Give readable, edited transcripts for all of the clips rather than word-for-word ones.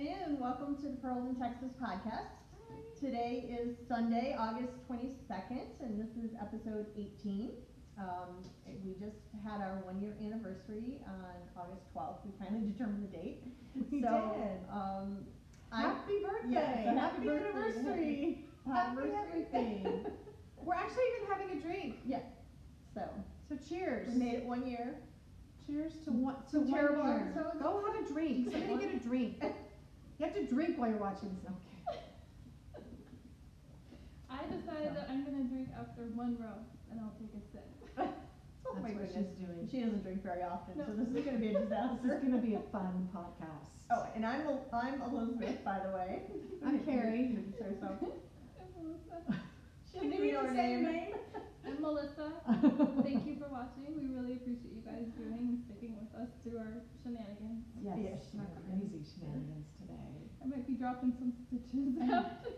afternoon. Welcome to the Pearls in Texas podcast. Today is Sunday, August 22nd, and this is episode 18. We just had our 1 year anniversary on August 12th. We finally determined the date. We did. Happy birthday! Yes, happy anniversary! Anniversary thing. We're actually even having a drink. Yeah. So cheers. we made it 1 year. Cheers to one. Some terrible year. episodes. Go have a drink. Somebody get a drink. You have to drink while you're watching this. Okay. I decided that I'm gonna drink after one row, and I'll take a sip. Oh That's my what goodness. she's doing. She doesn't drink very often, No. so this is going to be a disaster. This is going to be a fun podcast. Oh, and I'm Elizabeth, by the way. I'm Carrie. Introduce herself. I'm Melissa. She didn't even know her name. I'm Melissa. Thank you for watching. We really appreciate you guys doing and sticking with us through our shenanigans. Yes, Yes, not crazy shenanigans today. I might be dropping some stitches after.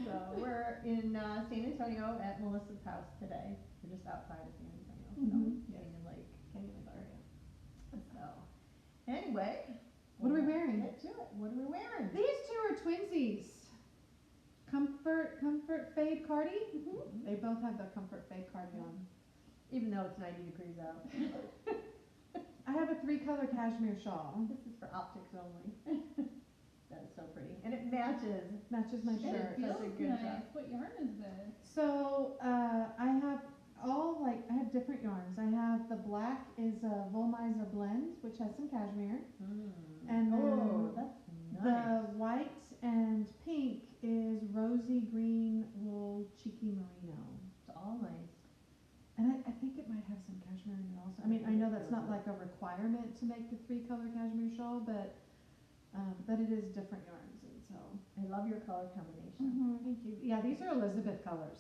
So we're in San Antonio at Melissa's house today. We're just outside of San Antonio, Canyon Lake area. So anyway, What are we wearing? Get to it. What are we wearing? These two are twinsies. Comfort Fade Cardi. Mm-hmm. They both have their Comfort Fade Cardi on. Even though it's 90 degrees out. I have a 3-color cashmere shawl. This is for optics only. That is so pretty, and it matches. Matches my It shirt. feels Such a good nice. job. What yarn is this? So I have different yarns. I have the black is a Volmizer blend, which has some cashmere, and then that's nice. the white and pink is rosy green wool cheeky merino. It's all nice. And I think it might have some cashmere in it also. I mean, I know that's not like a requirement to make the 3-color cashmere shawl, but it is different yarns, and so. I love your color combination. Thank you. Yeah, these are Elizabeth colors.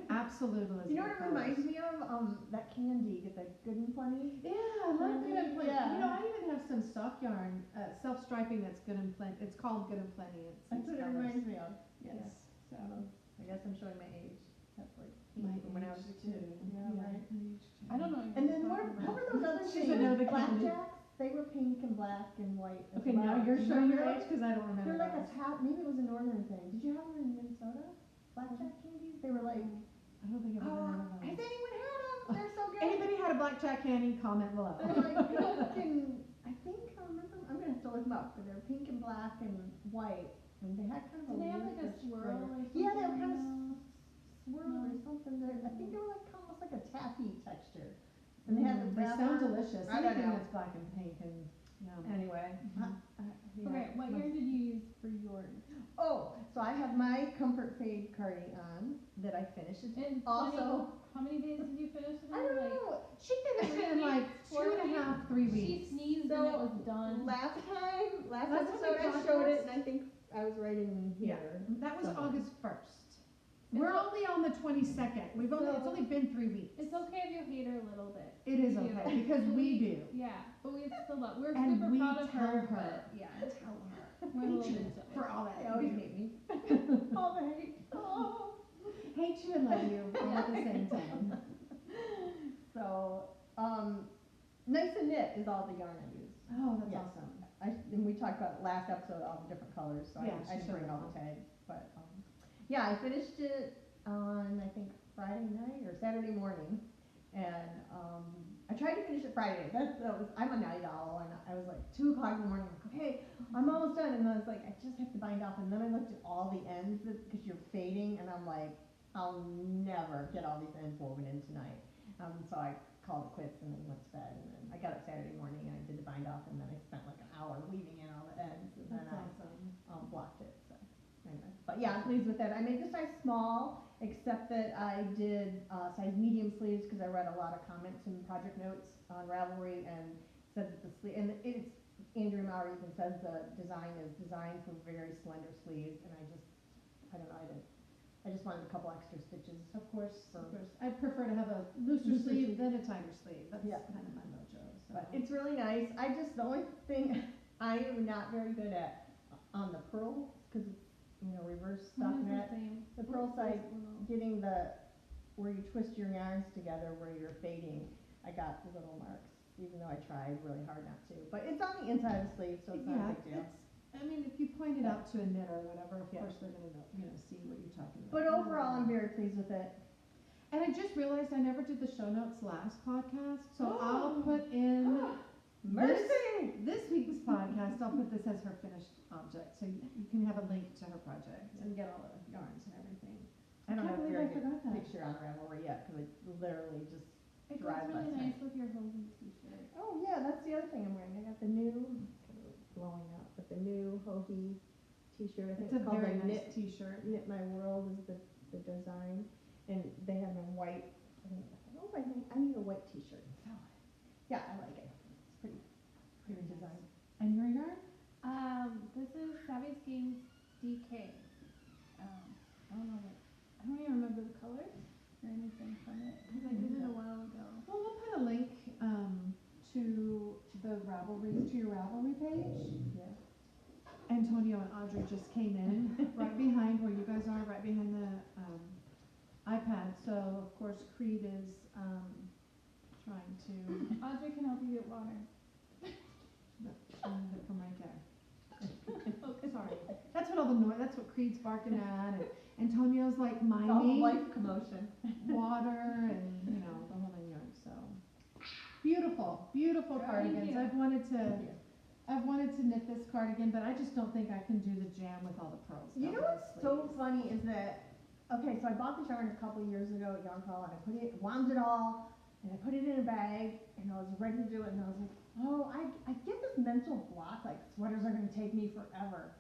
Absolute Elizabeth. You know what it colors. reminds me of? That candy, the Good and Plenty. Yeah, I love Good and Plenty. Yeah. You know, I even have some stock yarn, self-striping that's Good and Plenty. It's called Good and Plenty. That's what it reminds me of. Yes. So I guess I'm showing my age. That's like My from when I was a age kid. too. Yeah, right. my age too. I don't know. And then what were those other She's things? a Nova candy. Blackjacks? They were pink and black and white. As Okay, well. now you're Do you showing remember your age those? because I don't remember. They're like a those. maybe it was a northern thing. Did you have them in Minnesota? Blackjack candies? They were like, I don't think I've ever heard of has those. anyone had them? They're so good. Anybody had a blackjack candy? Comment below. They're like pink and, I think I remember, I'm going to have to look them up, but they're pink and black and white. And they had kind of Do they have weird like a fish swirl flavor. or something? Yeah, they were kind of No. swirl or No. something. I think they were like almost like a taffy texture. And they had the They sound wrapper. delicious. I don't Anything know. that's black and pink and yum. Anyway. Yeah. Okay, what yarn did you use for yours? Oh, so I have my Comfort Fade cardi on that I finished. It's And also, how many days did you finish it in? I don't Like, know. She finished it in like 2.5, 3 weeks. She sneezed So, and it was done. Last Last episode time I we showed it, podcast? and I think I was right in here. That was somewhere. August 1st. We're only on the 22nd. It's only been 3 weeks. It's okay if you hate her a little bit. It is You. okay because we do. Yeah, but we still love. We're And super we proud of tell her. her. But yeah, Tell her. we're a little Hate you bit jealous. for all that. They you always do. hate me. All the hate. Oh. Hate you and love you all at the same time. So, Nice and Knit is all the yarn I use. Oh, that's Yes. awesome. And we talked about last episode, all the different colors, so Yeah, I she didn't bring showed all us the tags. But, yeah, I finished it on, I think, Friday night or Saturday morning. And, I tried to finish it Friday. I'm a night owl, and I was like 2 o'clock in the morning, like, okay, I'm almost done. And I was like, I just have to bind off. And then I looked at all the ends because you're fading, and I'm like, I'll never get all these ends woven in tonight. So I called it quits and then went to bed. And then I got up Saturday morning and I did the bind off, and then I spent like an hour weaving in all the ends, and then That's awesome. I blocked it. So anyway, but yeah, I'm pleased with that. I made the size small, except that I did size medium sleeves because I read a lot of comments and project notes on Ravelry and said that the sleeve, and it's Andrew Maury even says the design is designed for very slender sleeves, and I don't know, I just wanted a couple extra stitches. Of course, For- of course. I'd prefer to have a looser sleeve than a tighter sleeve. That's Yeah. kind of my mojo. So. But it's really nice. The only thing I am not very good at on the pearl, because it's, reverse Mine is stockinette. the same. The pearl side, Well, where you twist your yarns together where you're fading, I got the little marks. even though I tried really hard not to. But it's on the inside of the sleeve, so it's not a big deal. I mean, if you point it out to a knitter or whatever, of Yeah. course they're gonna know, see what you're talking about. But overall, I'm very pleased with it. And I just realized I never did the show notes last podcast, so I'll put in Mercy! this week's podcast. I'll put this as her finished object, so you can have a link to her project and get all the yarns and everything. I don't can't have a believe very I good forgot that. picture on Ravelry yet, because I literally just It drive goes really last nice night. with your holy t-shirt. Oh yeah, that's the other thing I'm wearing. I got the new, blowing up, but the new Hoagie t-shirt. I think It's a it's called very the nice Knit t-shirt. Knit My World is the design, and they have a white. I need a white t-shirt. So yeah, I like it. It's pretty design. And your yarn? This is Savvy Schemes DK. I don't know I don't even remember the colors or anything from it because I did it a while ago. Well, we'll put a link to the Ravelry, to your Ravelry page. Yeah. Antonio and Audrey just came in, right behind where you guys are, right behind the iPad. So of course Creed is trying to Audrey can help you get water. come right there. Okay, sorry. That's what all the noise. That's what Creed's barking at, and Antonio's like It's all miming life commotion. water, and the whole nine yards. So beautiful, beautiful Thank cardigans. you. I've wanted to knit this cardigan, but I just don't think I can do the jam with all the pearls. You down know the what's so sleeves. funny is that, okay, so I bought this yarn a couple years ago at Yarn Call, and I wound it all, and I put it in a bag, and I was ready to do it, and I was like, oh, I get this mental block, like sweaters are gonna take me forever.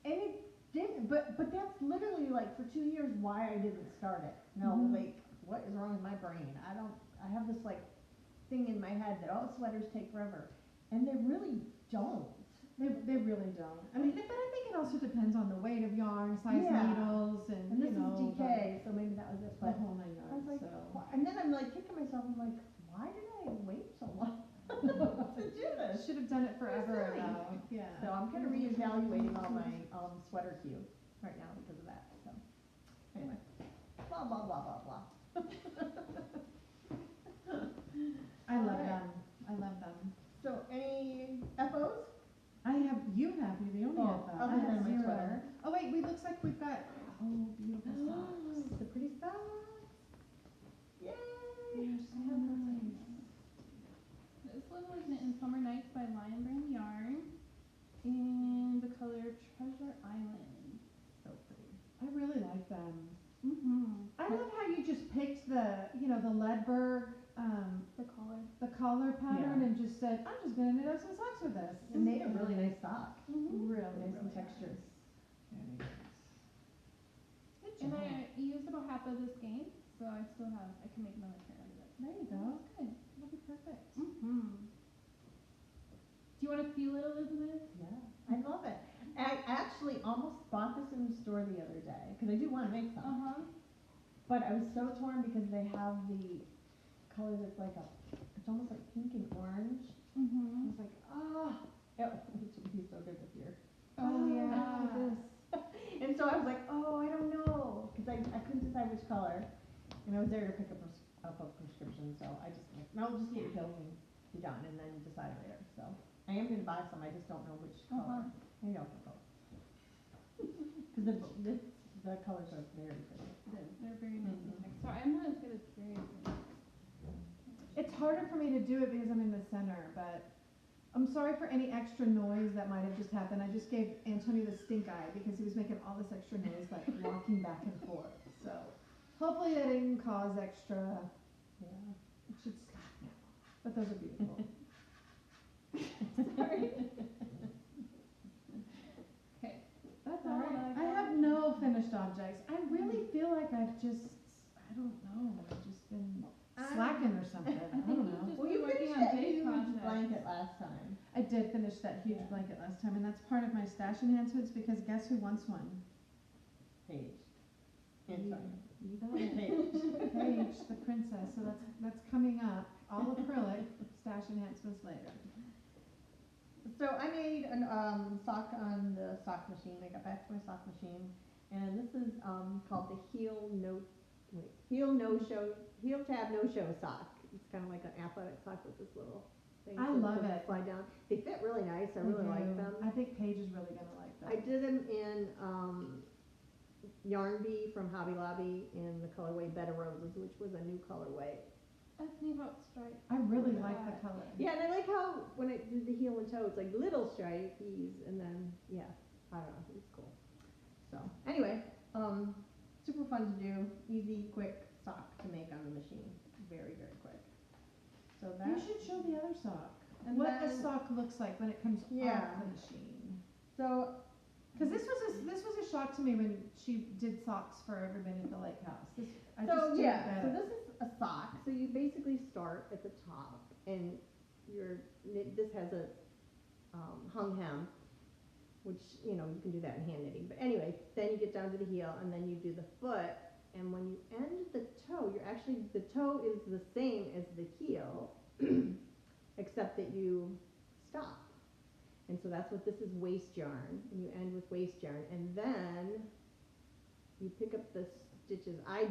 And it didn't, but that's literally like for 2 years why I didn't start it. No, like, what is wrong with my brain? I have this like thing in my head that, oh, sweaters take forever. And they really don't. They really don't. I mean, but I think it also depends on the weight of yarn, size Yeah. needles, and And this you know, is DK, so maybe that was it. the But whole nine I was yards. like, So and then I'm like kicking myself. I'm like, why did I wait so long to do this? should have done it forever silly. ago. Yeah. So I'm kind of reevaluating all my sweater queue right now because of that. So anyway, blah blah blah blah blah. I love Alright. them. I love them. So any FOs? You have, you're the only Oh, FO. other I have than my 0. sweater. Oh wait, looks like we've got beautiful socks. The pretty socks. Yay! They're so nice. This one was knit in Summer Nights by Lion Brand Yarn in the color Treasure Island. So pretty. I really like them. Mm-hmm. I love how you just picked the Ledberg, The collar. the collar pattern Yeah. and just said, I'm just gonna knit up some socks with this. It made a really nice sock. Mm-hmm. Really, Nice and really textured. Very nice. Good And job. I used about half of this game, so I can make another pair out of it. There you go. That's good. That'll be perfect. Mm-hmm. Do you want to feel it, Elizabeth? Yeah, I love it. I actually almost bought this in the store the other day because I do want to make some. Uh-huh. But I was so torn because they have the color that's like it's almost like pink and orange. I Mm-hmm. was like, it would be so good this year. Oh, yeah. This. And so I was like, oh, I don't know, because I couldn't decide which color, and I was there to pick up a prescription, so I just like, no, just get your pills and be done, and then decide later. So I am gonna buy some. I just don't know which color. Maybe I'll pick both. Because the colors are very pretty. They're very nice and Mhm. thick. Sorry, I'm not as good as Carrie. It's harder for me to do it because I'm in the center, but I'm sorry for any extra noise that might have just happened. I just gave Antonio the stink eye because he was making all this extra noise, like walking back and forth. So hopefully that didn't cause extra. Yeah. It should stop now. But those are beautiful. Sorry. Okay. That's all alright. I I got. have no finished objects. I really feel like I don't know, I've just been slacking or something. I think don't you know. just Well, you been working finished on that big huge projects. blanket last time. I did finish that huge Yeah. blanket last time, and that's part of my stash enhancements because guess who wants one? Paige. Antonio. You got it. Paige. Paige, the princess. So that's coming up. All acrylic. Stash enhancements later. So I made an sock on the sock machine. I got back to my sock machine, and this is called the heel tab no show sock. It's kind of like an athletic sock with this little thing. I so love they it. slide down. They fit really nice. I They really like do. them. I think Paige is really gonna like them. I did them in Yarn Bee from Hobby Lobby in the colorway Bed of Roses, which was a new colorway. That's neat about stripes. I really Yeah. like the color. Yeah, and I like how when it did the heel and toe, it's like little stripies, and then yeah, I don't know, it's cool. So anyway, super fun to do, easy, quick sock to make on the machine, very quick. So that. You should show the other sock. And What a then- sock looks like when it comes Yeah. off the machine. So Because this was a shock to me when she did socks for everybody at the lake house. I so just yeah, didn't so get it. this is a sock. So you basically start at the top, and this has a hung hem, which you know you can do that in hand knitting. But anyway, then you get down to the heel, and then you do the foot. And when you end the toe, the toe is the same as the heel, except that you stop. And so that's what this is, waist yarn, and you end with waist yarn, and then you pick up the stitches. I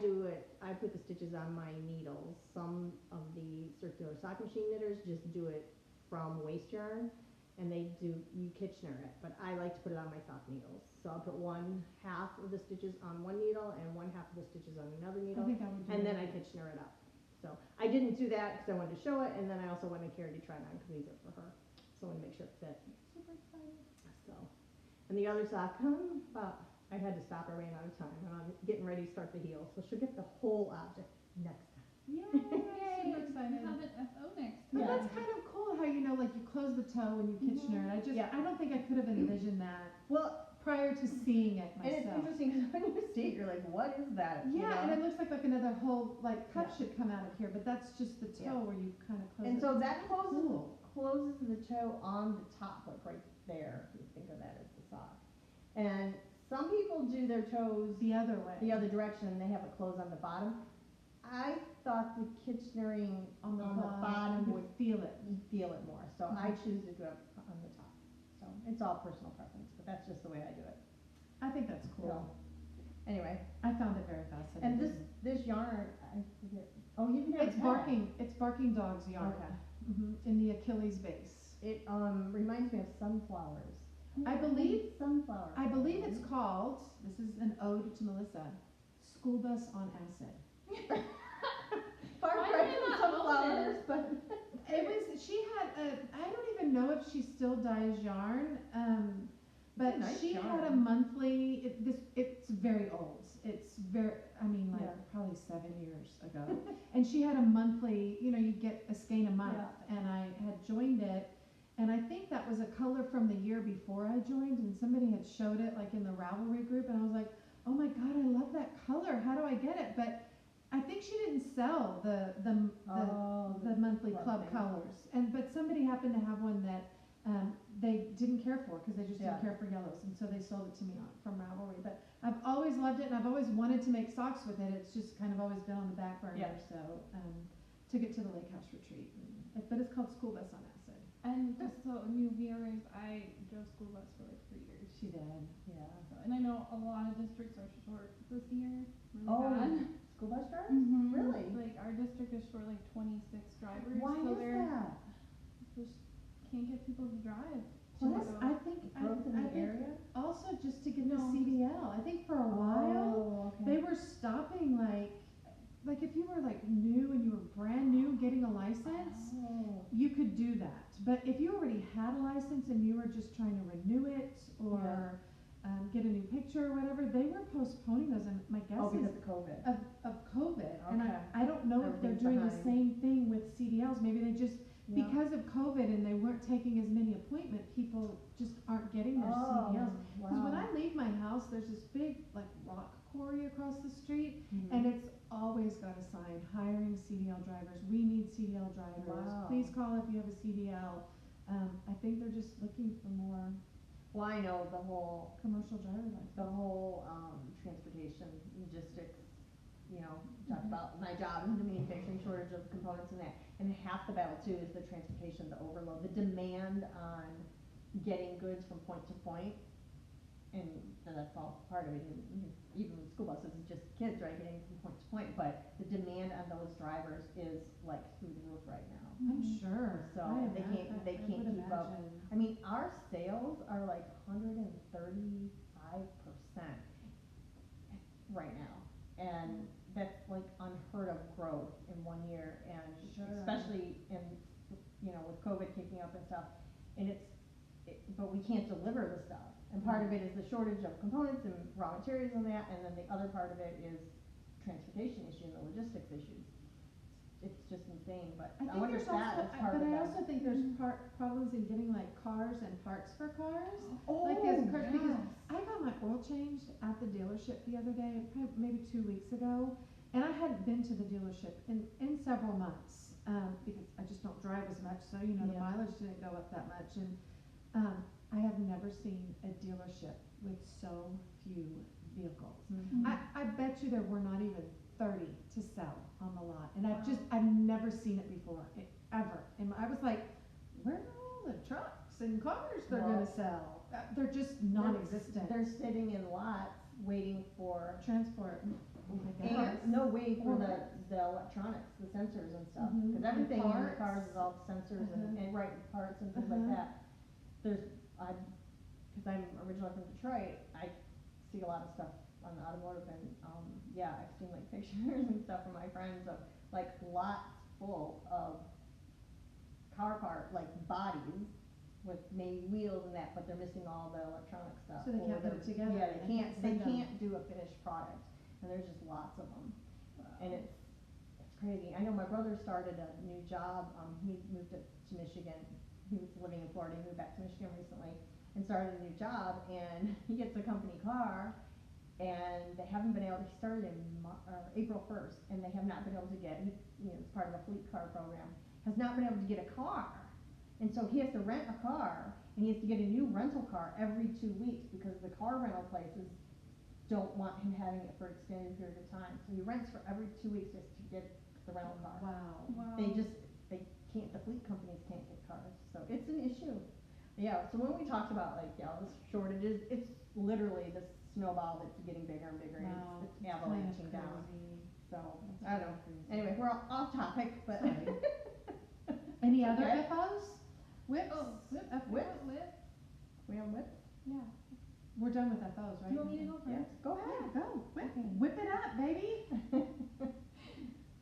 put the stitches on my needles. Some of the circular sock machine knitters just do it from waist yarn, and you Kitchener it, but I like to put it on my sock needles. So I'll put one half of the stitches on one needle and one half of the stitches on another I needle, think I would do and then I that. Kitchener it up. So I didn't do that because I wanted to show it, and then I also wanted Carrie to try it on because these are for her. So I want to make sure it fit. Super excited. So, and the other sock, I had to stop. I ran out of time, and I'm getting ready to start the heel, so she'll get the whole object next time. Yay! Yay! Super excited. We have an FO next But time. Yeah. that's kind of cool how you know, like you close the toe and you Kitchener it. Yeah. I don't think I could have envisioned that Well, prior to seeing it and it's myself. interesting because when you see it, you're like, what is that? You Yeah, and know? it looks like another whole like cup Yeah. should come out of here, but that's just the toe Yeah. where you kind of close And it. so that Cool. closes the toe on the top, like right there. If you think of that as the sock. And some people do their toes The other way. the other direction, and they have it closed on the bottom. I thought the Kitchenering on the bottom bottom, would you feel it. you feel it more. So I choose to do it on the top. So it's all personal preference, but that's just the way I do it. I think that's cool. So, anyway, I found it very fascinating. and this yarn, I forget. Oh, you can have It's barking dog's yarn. Okay. In the Achilles base. It reminds me of sunflowers. I believe sunflowers. it's called, this is an ode to Melissa, School Bus on Acid. Far Why cry did I from not know sunflowers, this? but She had I don't even know if she still dyes yarn, but It's a nice she had a yarn. monthly, it's very old. It's very, like Yeah. probably 7 years ago. And she had a monthly, you get a skein a month, Yeah. and I had joined it. And I think that was a color from the year before I joined, and somebody had showed it like in the Ravelry group, and I was like, oh my God, I love that color. How do I get it? But I think she didn't sell the monthly club club thing. colors, but somebody happened to have one that they didn't care for because they just didn't Yeah. care for yellows, and so they sold it to me from Ravelry. But I've always loved it, and I've always wanted to make socks with it. It's just kind of always been on the back burner. Yeah. So took it to the lake house retreat, but it's called School Bus on Acid. And just so new viewers, I drove school bus for like 3 years. She did. yeah. So, and I know a lot of districts are short this year. Really Oh, bad. school bus drivers? Mhm. Really? Like our district is short like 26 drivers. Why so is they're that? just can't get people to drive. Plus, So- I think Growth in the area? also just to get No, the CDL. I think for a while. Oh, okay. They were stopping like if you were like new and you were brand new getting a license, Oh. you could do that. But if you already had a license and you were just trying to renew it or get a new picture or whatever, they were postponing those. And my guess Oh, is because of COVID. of COVID. And Okay. I don't know if they're Everything's doing the behind. same thing with CDLs. Maybe they just Yeah. because of COVID and they weren't taking as many appointments, people just aren't getting their CDLs. Because when I leave my house, there's this big like rock quarry across the street, and it's always got a sign, hiring CDL drivers. We need CDL drivers. Wow. Please call if you have a CDL. I think they're just looking for more Well, I know the whole commercial driver license. transportation logistics, talked Mhm. about my job and the manufacturing shortage of components and that. And half the battle too is the transportation, the overload, the demand on getting goods from point to point. And that's all part of it. Even with school buses, it's just kids, right, getting from point to point. But the demand on those drivers is like through the roof right now. I'm sure. So I they can't imagine- they I can't would keep up. imagine. I mean, our sales are like 135% right now, and that's like unheard of growth in 1 year, and Sure. especially in, you know, with COVID kicking up and stuff, and but we can't deliver the stuff, and part of it is the shortage of components and raw materials and that, and then the other part of it is transportation issue and the logistics issues. It's just insane, but I I think wonder if there's that also, is part of but I the. also think there's problems in getting like cars and parts for cars. Oh, Like as cars, because yes. I got my oil changed at the dealership the other day, maybe 2 weeks ago, and I hadn't been to the dealership in several months, because I just don't drive as much, so you know, the Yeah. mileage didn't go up that much, and I have never seen a dealership with so few vehicles. Mhm. I bet you there were not even 30 to sell on the lot, and Wow. I've never seen it before, ever, and I was like, where are all the trucks and cars they're Well, gonna sell? They're just non-existent. They're sitting in lots waiting for, Transport, I guess. and no, waiting for Or the electronics, the sensors and stuff, Mhm. cause everything in the Parts. cars is all sensors Uh-huh. and right, parts and things like Uh-huh. that. Cause I'm originally from Detroit, I see a lot of stuff on the automotive, and, yeah, I've seen like pictures and stuff from my friends of like lots full of car like bodies with maybe wheels and that, but they're missing all the electronic stuff. So they or can't put they're- it together, Yeah, they they can't can't send them. do a finished product, and there's just lots of them, Wow. and it's crazy. I know my brother started a new job, he moved to Michigan, he was living in Florida, he moved back to Michigan recently, and started a new job, and he gets a company car, and they haven't been able, he started in April 1st, and they have not been able to get, you know, it's part of a fleet car program, has not been able to get a car. And so he has to rent a car, and he has to get a new rental car every 2 weeks, because the car rental places don't want him having it for an extended period of time. So he rents for every 2 weeks just to get the rental car. Wow. Wow. They can't, the fleet companies can't get cars, so it's an issue. Yeah, so when we talked about like, yeah, this shortages, it's literally this snowball that's getting bigger and bigger, Wow. and it's Kind of avalanching down, crazy. so, That's I don't know. crazy. Anyway, we're off topic, but. Sorry. Any other Okay. FOs? Whips? Oh, whip, Whip. whip. We on whip? Yeah. We're done with FOs, Do right? you want me to go Yeah, first? go Yeah, ahead. go. Whip, Okay. whip it up, baby.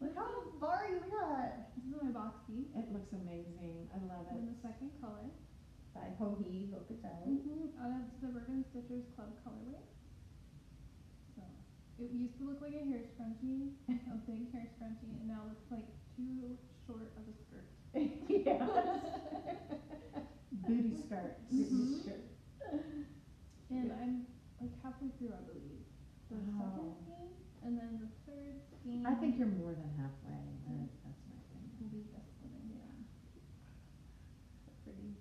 Look how far you got. This is my boxy. It looks amazing. I love In it. the second color. By Hoagie, Hotel. Out of the Bourbon Stitchers Club colorway. So, it used to look like a hair scrunchie, a big hair scrunchie, and now it looks like too short of a skirt. Yes. Booty skirts. Mhm. Sure. And Yeah. I'm like halfway through, I believe. The second Oh. skein, and then the third skein. I think you're more than halfway. That's my will opinion. be this one in here. Pretty.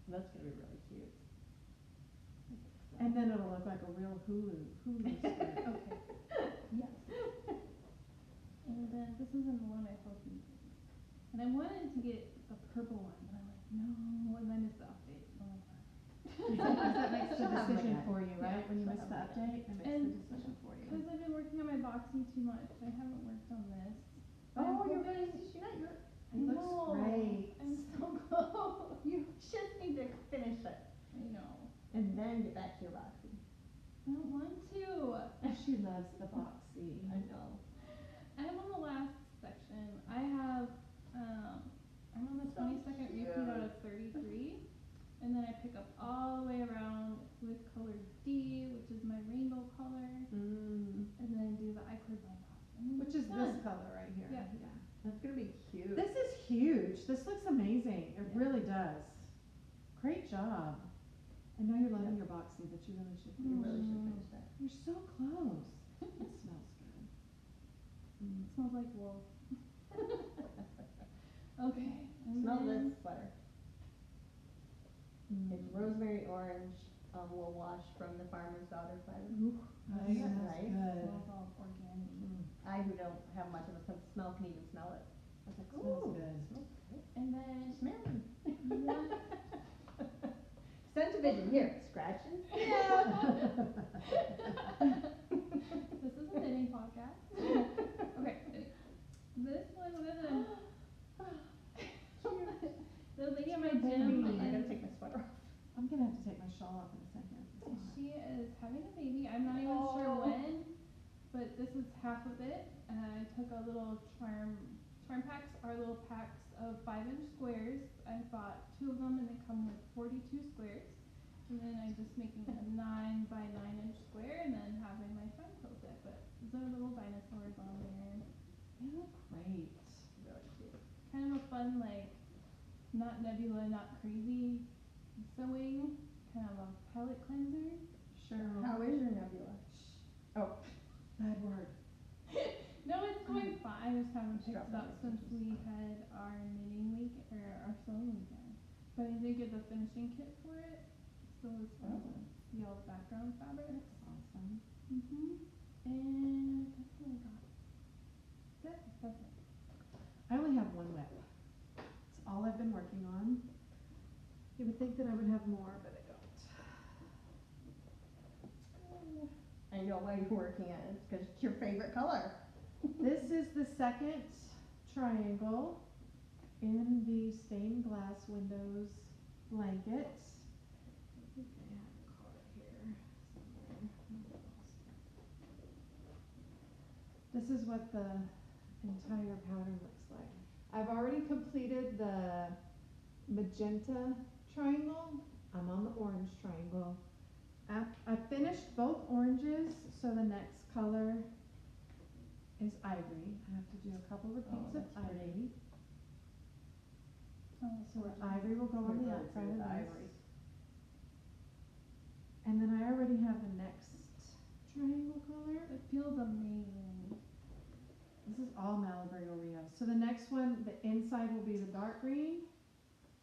That's gonna be really cute. And then it'll look like a real Hulu skirt. Okay. Yes. And then this is in one I hope you can. And I wanted to get a purple one, but I'm like, no, and I missed the update. So I'm like, Sometimes that makes the She'll have them decision again. for you, right? When you she'll miss have the them update, it makes And the decision for you. because I've been working on my boxy too much, I haven't worked on this. But I'm Oh, you're hoping- gonna, you're, I It looks know, great. I'm so close. you just need to finish it, I know. and then get back to your boxing. I don't want to. She loves the boxy. I know. I'm on the last section. I have, I'm on the So 22nd repeat out of 33. And then I pick up all the way around with color D, which is my rainbow color. And then do the I Cleared Line Box. And then Which it's is this done. color right here. Yeah. That's gonna be cute. This is huge. This looks amazing. It Yeah. really does. Great job. I know you're loving your boxy, but you really should You finish. really should finish that. You're so close. It smells good. It smells like wool. Okay. And Smell then, this sweater. It's rosemary orange, wool wash from the Farmer's Daughter fiber. Ooh, Isn't that that smells nice? good. smells all organic. I who don't have much of a sense of smell can even smell it. I was like, Smells ooh, good. smells good. And then, Smelling. one, Sense of vision, here, scratching. this is a knitting podcast. is half of it, and I took a little charm packs are little packs of 5-inch squares. I bought 2 of them, and they come with 42 squares. And then I'm just making a 9 by 9-inch square, and then having my friend quilt it. But there are little dinosaurs on there. They look great. Really cute. Kind of a fun, like, not nebula, not crazy sewing. Kind of a palette cleanser. Sure. How is your nebula? Oh, Bad word. No, it's going fine. I just haven't picked it Dropping up my since stitches. we had our knitting week or our sewing weekend. But I did get the finishing kit for it, so it's fun to see all the background fabrics. Awesome. And that's what I got. That's it. I only have one whip. It's all I've been working on. You would think that I would have more, but I don't. I know why you're working on it. It's because it's your favorite color. This is the second triangle in the stained glass windows blanket. I think I have a card here somewhere. This is what the entire pattern looks like. I've already completed the magenta triangle. I'm on the orange triangle. I finished both oranges, so the next color is ivory. I have to do a couple repeats of that's pretty. ivory. Oh, So the ivory will go on the You're really outside good of with this. ivory. And then I already have the next triangle color. It feels amazing. This is all Malibu Rio. So the next one, the inside will be the dark green.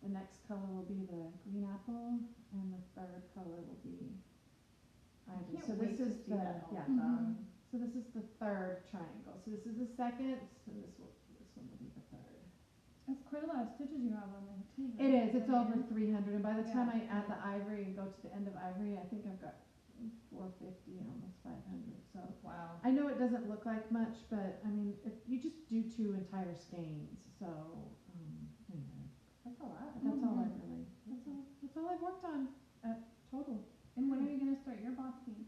The next color will be the green apple, and the third color will be ivory. Can't So wait this to is see the that all yeah. done. So this is the third triangle. So this is the second, and this one will be the third. That's quite a lot of stitches you have on there too. It is. It's Yeah. over 300, and by the time I Yeah. add the ivory and go to the end of ivory, I think I've got 450, almost 500. So Wow. I know it doesn't look like much, but I mean, if you just do 2 entire skeins. So anyway, That's a lot. that's all I've really. That's all I've worked on. Total. And when are you gonna start your boxing?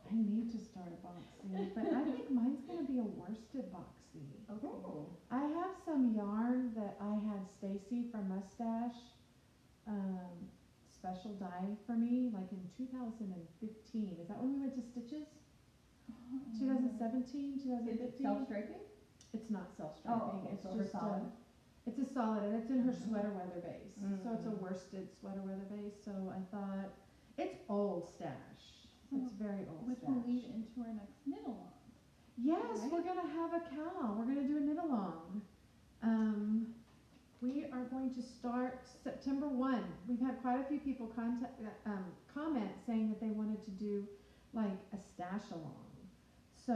I need to start a boxy, but I think mine's gonna be a worsted boxy. Oh. I have some yarn that I had Stacy from Mustache special dye for me, like in 2015. Is that when we went to Stitches? 2017, Is it 2015? self-striping? It's not self-striping. okay, It's so over just solid. it's a solid, and it's in her sweater weather base. So it's a Mm. worsted sweater weather base. So I thought it's old stash. It's very old Which stash. will lead into our next knit along. Yes, Right? we're gonna have a cow. We're gonna do a knit along. We are going to start September 1. We've had quite a few people comment saying that they wanted to do like a stash along. So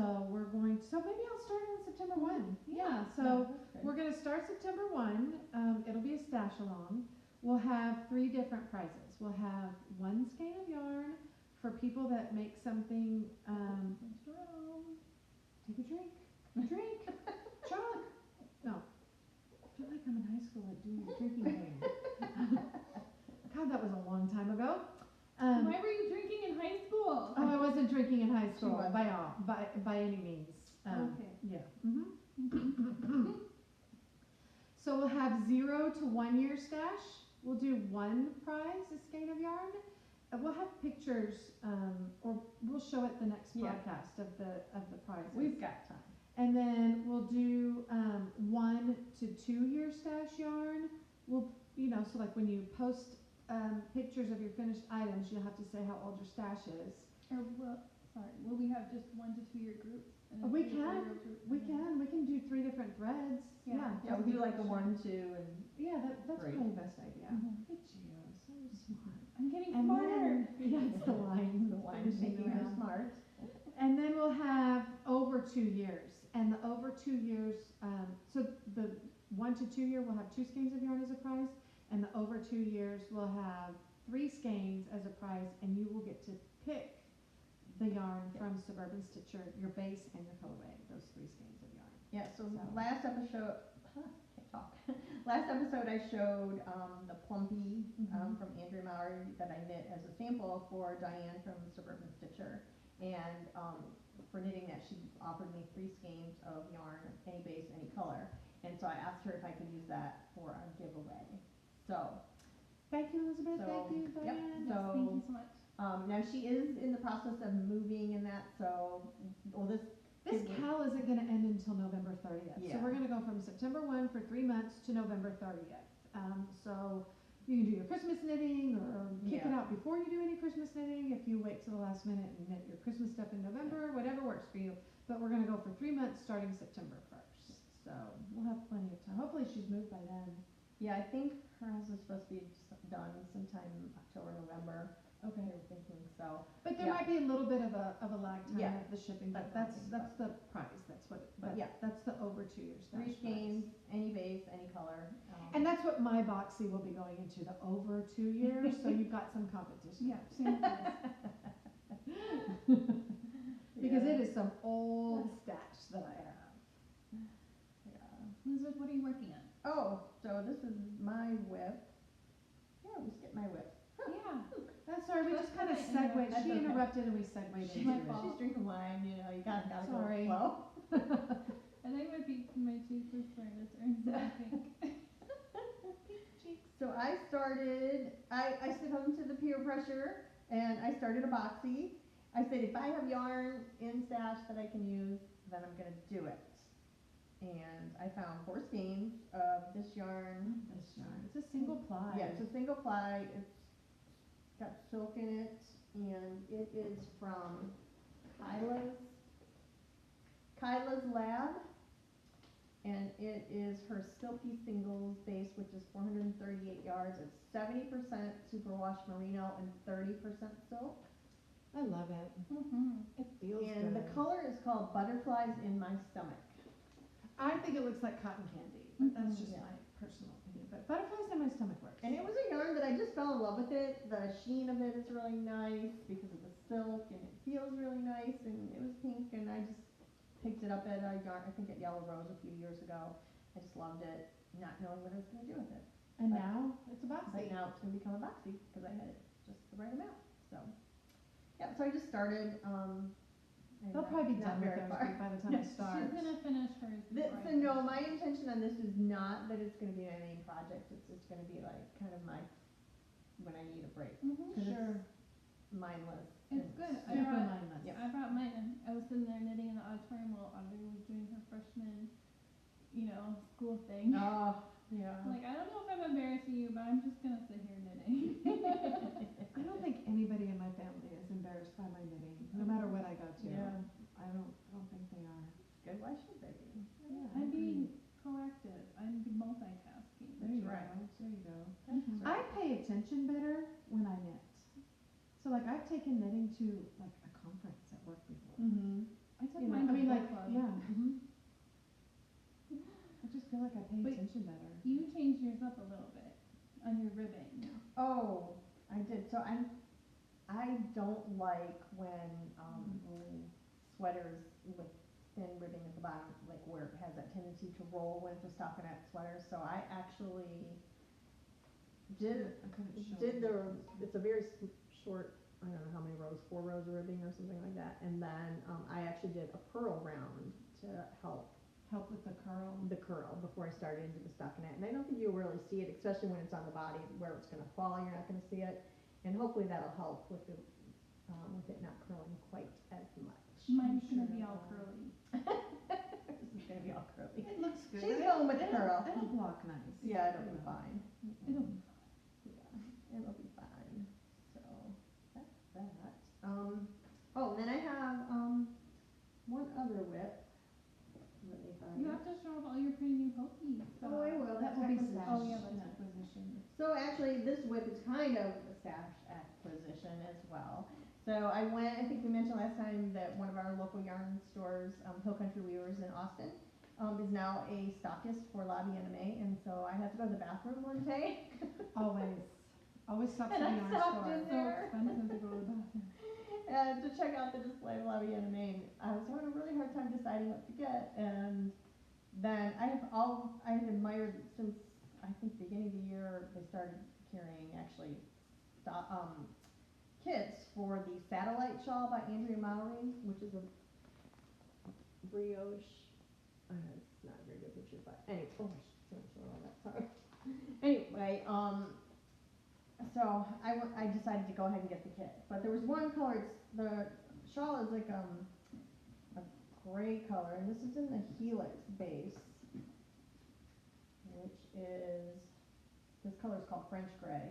so maybe I'll start on September 1. Yeah, so we're gonna start September 1. It'll be a stash along. We'll have 3 different prizes. We'll have 1 skein of yarn for people that make something, take a drink, chug. No, I feel like I'm in high school at doing a drinking game. God, that was a long time ago. Why were you drinking in high school? Oh, I wasn't drinking in high She school wasn't. by any means. Okay. Yeah. So we'll have 0 to 1 year stash. We'll do 1 prize, a skein of yarn. We'll have pictures, or we'll show it the next Yeah. broadcast of the prizes. We've got time. And then we'll do 1 to 2 year stash yarn. We'll, so like when you post pictures of your finished items, you'll have to say how old your stash is. Or will we have just 1 to 2 year groups? And a We 3 to 4 can. year group? We can do 3 different threads. Yeah. Yeah, we do like a 1, 2, and Yeah, that's Great. probably the best idea. Mhm. Look at you, so smart. I'm getting And smarter. then, yeah, it's the line. the one's finishing making her around. smart. And then we'll have over 2 years. And the over 2 years, so the 1 to 2 year will have 2 skeins of yarn as a prize. And the over 2 years will have 3 skeins as a prize. And you will get to pick the yarn from Suburban Stitcher, your base and your colorway, those 3 skeins of yarn. Yeah, so So- last episode, can't talk. Last episode I showed the Plumpy from Andrea Maury that I knit as a sample for Diane from Suburban Stitcher. and, for knitting that, she offered me 3 skeins of yarn, any base, any color, and so I asked her if I could use that for our giveaway. So, Thank you, Elizabeth, So, thank you, yep. Diane. Yes, thank you so much. now she is in the process of moving and that, so, well, this This giveaway- cal isn't gonna end until November 30th. So Yeah. we're gonna go from September 1 for 3 months to November 30th. So you can do your Christmas knitting or kick it Yeah. out before you do any Christmas knitting. If you wait till the last minute and knit your Christmas stuff in November, whatever works for you. But we're gonna go for 3 months starting September 1st. So we'll have plenty of time. Hopefully she's moved by then. Yeah, I think her house is supposed to be done sometime October, November, Okay. they were thinking, so. But there Yeah. might be a little bit of a lag time Yeah. of the shipping, but That's what I'm that's the price. That's what, But yeah. that's the over 2 years. 3 skeins, any base, any color. And that's what my boxy will be going into, the over 2 years, so you've got some competition. Yeah, same place. Because Yeah. it is some old stash that I have. Yeah. Elizabeth, what are you working on? Oh, so this is my whip. Yeah, we skipped my whip. Yeah. That's sorry, we just kind of That's segued, okay. she interrupted and we segued into She's, my it. fault. she's drinking wine, you know, you gotta go with Sorry. the flow. I think my cheeks are starting to turn pink. So I started, I succumbed to the peer pressure and I started a boxy. I said if I have yarn in stash that I can use, then I'm gonna do it. And I found 4 skeins of this yarn. This yarn, it's a single ply. Yeah, it's a single ply, it's got silk in it, and it is from Kyla's Lab. And it is her Silky Singles base, which is 438 yards. It's 70% superwash merino and 30% silk. I love it. Mm-hmm. It feels And the good. color is called Butterflies in My Stomach. I think it looks like cotton candy, but that's just Yeah. my personal opinion. But butterflies in my stomach works. And it was a yarn that I just fell in love with it. The sheen of it is really nice because of the silk, and it feels really nice, and it was pink, and I just picked it up at a yarn, I think at Yellow Rose a few years ago. I just loved it, not knowing what I was gonna do with it. And but- now it's a boxy. But now it's gonna become a boxy, because I had it just the right amount, so. Yeah, so I just started, and They'll probably be not done with very theirs far. by the time I start. She's gonna finish hers. before I So no, finish my mine. intention on this is not that it's gonna be my main project, it's just gonna be like kind of my, when I need a break, Mhm. 'cause Sure. it's mindless. It's and good. I Super brought, mindless. Yeah. I brought mine and I was sitting there knitting in the auditorium while Audrey was doing her freshman, school thing. Oh, yeah. I'm like, I don't know if I'm embarrassing you, but I'm just gonna sit here knitting. I don't think anybody in my family is embarrassed by my knitting, no matter what I go to. Yeah. I don't think they are. Good, why should they be? Yeah, I'm I being agree. proactive. I'm multitasking. There you right. go. There you go. Mhm. I pay attention better when I knit. So like I've taken knitting to like a conference at work before. Mm-hmm. I took You know, mine I to mean book like, club. yeah. I just feel like I pay But attention better. You changed yours up a little bit on your ribbing. Oh, I did, so I don't like when, sweaters with thin ribbing at the bottom, like where it has that tendency to roll when it's a stockinette sweater, so I actually did, I couldn't show did you. the, it's a very short, I don't know how many rows, 4 rows of ribbing or something like that, and then, I actually did a purl round to help Help with the curl. the curl before I started into the stockinette, and I don't think you'll really see it, especially when it's on the body where it's gonna fall, you're not gonna see it, and hopefully that'll help with the, with it not curling quite as much. Mine's sure gonna be it all will. curly. This is gonna be all curly. It looks good. She's It'll- going with the it'll- curl. It'll block nice. Yeah, it'll be fine. It'll be Yeah, it'll be fine, so, that's that. Oh, then I have, one other whip. Let me find You it. have to show off all your pretty new pokies. Oh, I will, That that's will be acquisition. stash Oh, yeah, that's acquisition. So actually, this whip is kind of a stash acquisition as well. So I went, I think we mentioned last time that one of our local yarn stores, Hill Country Weavers in Austin, is now a stockist for Lobby NMA, and so I had to go to the bathroom one day. Always stops And at I the yarn stopped store. in So there. expensive to go to the bathroom. And to check out the display of Lobby NMA, and I was having a really hard time deciding what to get, and then I had admired since, I think beginning of the year, they started carrying actually, kits for the Satellite Shawl by Andrea Mowry, which is a brioche. It's not a very good picture, but anyway, oh, I shouldn't show all that. Sorry. Anyway, so I decided to go ahead and get the kit, but there was one color. The shawl is like a gray color, and this is in the Helix base, which is, this color is called French Gray,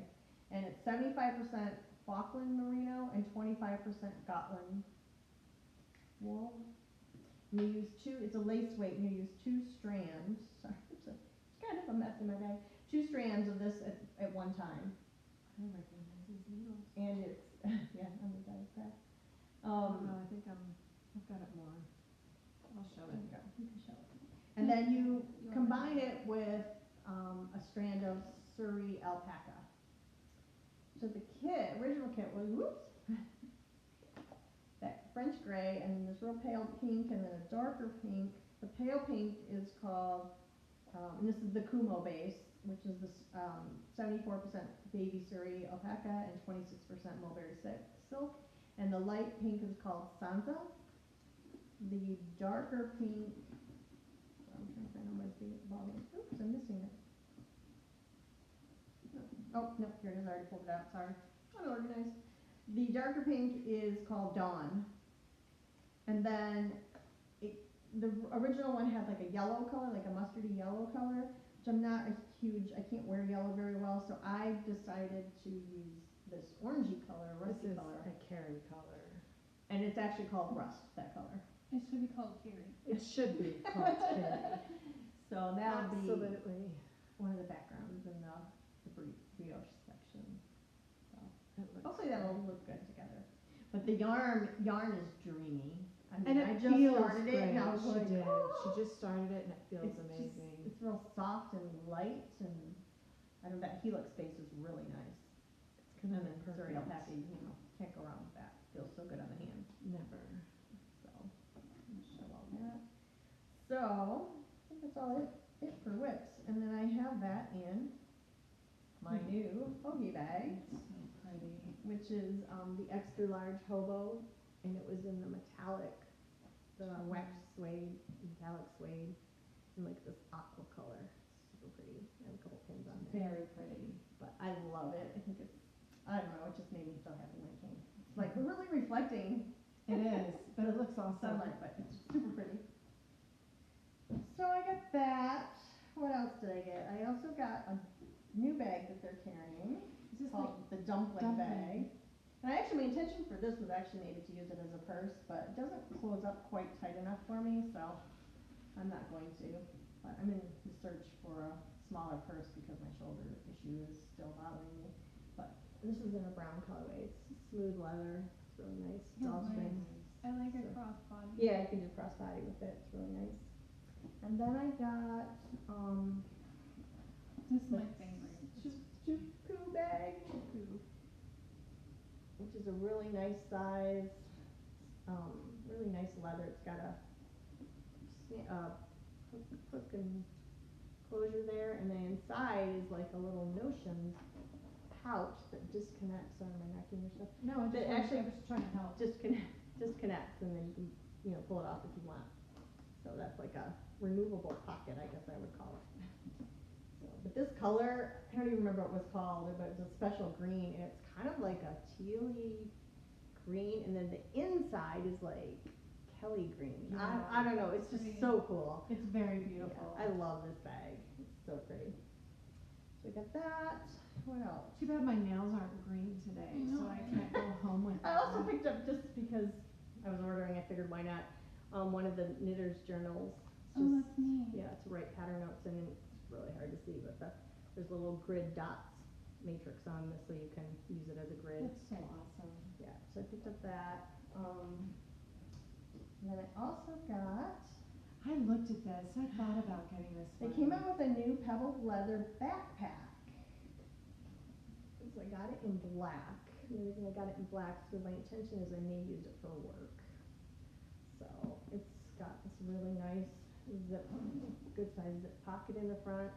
and it's 75% Falkland Merino and 25% Gotland wool. And you use it's a lace weight, and you use 2 strands. Sorry, it's kind of a mess in my bag. 2 strands of this at one time. I recognize these needles. And it's, yeah, on the die craft. No, I think I've got it more. I'll show There it. you go, you can show it. And then you combine it with a strand of Surrey alpaca. So the original kit was, whoops, that French gray, and this real pale pink, and then a darker pink. The pale pink is called, and this is the Kumo base, which is this 74% baby Surrey alpaca and 26% mulberry silk. And the light pink is called Sansa. The darker pink, I'm trying to find out my thing at the bottom. Oops, I'm missing it. Oh, no, here it is. I already pulled it out. Sorry. Unorganized. The darker pink is called Dawn. And then the original one had like a yellow color, like a mustardy yellow color, which I'm not a huge, I can't wear yellow very well, so I decided to use this orangey color, rusty color. This is a Carrie color. And it's actually called Rust, that color. It should be called Carrie. It should be called Carrie. So that'll be Absolutely. one of the backgrounds in the brioche section. So hopefully Great. that'll look good together. But the yarn is dreamy. I mean, And it I just feels started it, and I great. was She like, did. oh. She just started it, and it feels It's amazing. It's real soft and light, and I know that Helix base is really nice. It's gonna And be then perfect. Surrey alpaca, can't go wrong with that. Feels so good on the hand. Never. So, I'll show all that. So, I think that's all it for whips. And then I have that in my new hoagie bag, It's so pretty. which is the extra large hobo, and it was in the metallic, the wax suede, metallic suede, in like this aqua color. Super pretty. I have a couple pins on there. Very pretty. But I love it. I think I don't know, it just made me so happy when it came. It's like really reflecting It is, but it looks awesome. sunlight, but it's super pretty. So I got that. What else did I get? I also got a new bag that they're carrying. Is this Called the dumpling bag. And my intention for this was actually maybe to use it as a purse, but it doesn't close up quite tight enough for me, so I'm not going to. But I'm in the search for a smaller purse because my shoulder issue is still bothering me. But this is in a brown colorway. It's smooth leather. It's really nice. It's all That's strings. I like her So- crossbody. Yeah, you can do crossbody with it. It's really nice. And then I got This is my the favorite. Poo Bag, which is a really nice size, really nice leather. It's got a hook and closure there, and then inside is like a little notion pouch that disconnects. Sorry, am I knocking your stuff? No, That actually I was trying to help. disconnects, and then you can pull it off if you want. So that's like a removable pocket, I guess I would call it. So, but this color, I don't even remember what it was called, but it's a special green, and it's kind of like a tealy green, and then the inside is like Kelly green. Yeah. I don't know, it's just so cool. It's very beautiful. Yeah, I love this bag. It's so pretty. So we got that. What else? Too bad my nails aren't green today, so I can't go home with I also them. picked up, just because I was ordering, I figured why not, one of the Knitter's journals. It's Oh, just, that's neat. yeah, to write pattern notes in, and it's really hard to see, but there's a little grid dots matrix on this, so you can use it as a grid. That's so awesome. Yeah, so I picked up that. And then I also got, I looked at this, I thought about getting this they one. came out with a new Pebbled leather backpack. So I got it in black. The reason I got it in black is because my intention is I may use it for work. So it's got this really nice zip, good size zip pocket in the front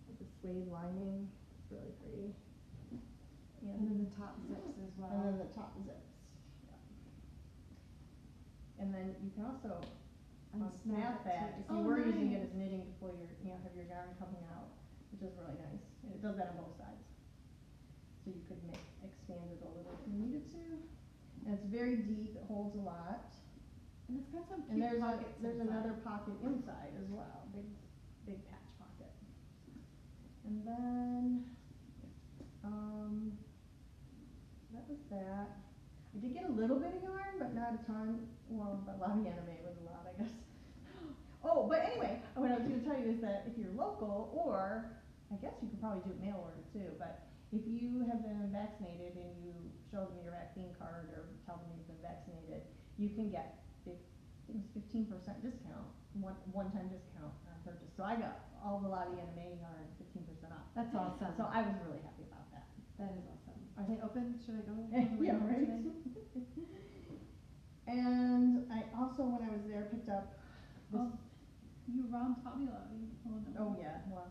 with a suede lining. It's really pretty. And then the top zips as well. And then the top zips. Yeah. And then you can also snap that if you Oh, were using it nice. as knitting to pull your, have your yarn coming out, which is really nice. And it does that on both sides. So you could expand it a little if you needed to. And it's very deep, it holds a lot. And it's got some And cute pockets there's inside. another pocket inside as well, big patch pocket. And then, that was that. I did get a little bit of yarn, but not a ton. Well, but Lobby Anime was a lot, I guess. Oh, but anyway, what I was gonna tell you is that if you're local, or I guess you could probably do mail order too, but if you have been vaccinated and you show them your vaccine card or tell them you've been vaccinated, you can get 15% discount, one-time discount on purchase. So I got all the Lobby Anime yarn 15% off. That's awesome. So I was really happy about that. That is awesome. Are they open? Should I go? Yeah, right. And I also, when I was there, picked up this. Oh, you Ron taught me a lot. Oh yeah, well,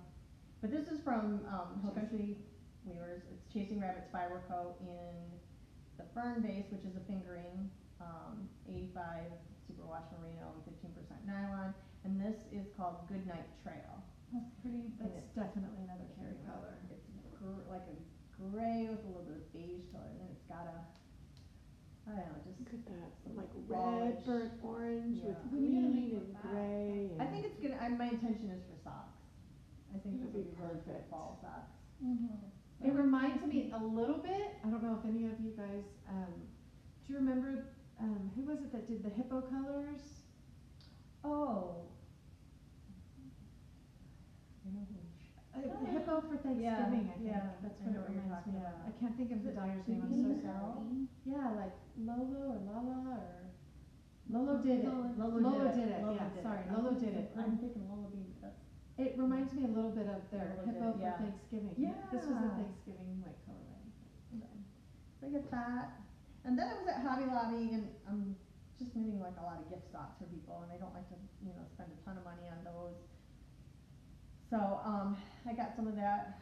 but this is from Hill Country Weavers. It's Chasing Rabbit Spiral Coat in the fern base, which is a fingering, 85 superwash merino and 15% nylon. And this is called Goodnight Trail. That's pretty. That's definitely another cherry color. It's like a gray with a little bit of beige to it, and it's got a, I don't know, just Look at that, like rawish. red, burnt orange with Yeah. When you green make and with that, gray. I think it's gonna, my intention is for socks. I think this That'd would be be really good perfect. fall socks. It reminds me a little bit, I don't know if any of you guys, do you remember, who was it that did the hippo colors? Oh. I know who. Hippo for Thanksgiving, I think. yeah, That's I what know it what you're reminds me talking of. about. I can't think of the dyer's name, I'm so sorry. Yeah, like Lolo or Lala or, Lolo did it. Lolo did it, yeah, sorry, Lolo did it. I'm thinking Lola Bean, but that's. It reminds me a little bit of their Lolo did hippo it, for yeah. Thanksgiving. This was the Thanksgiving like colorway. So I get that. And then I was at Hobby Lobby and I'm just knitting like a lot of gift stocks for people and I don't like to, spend a ton of money on those. So, I got some of that.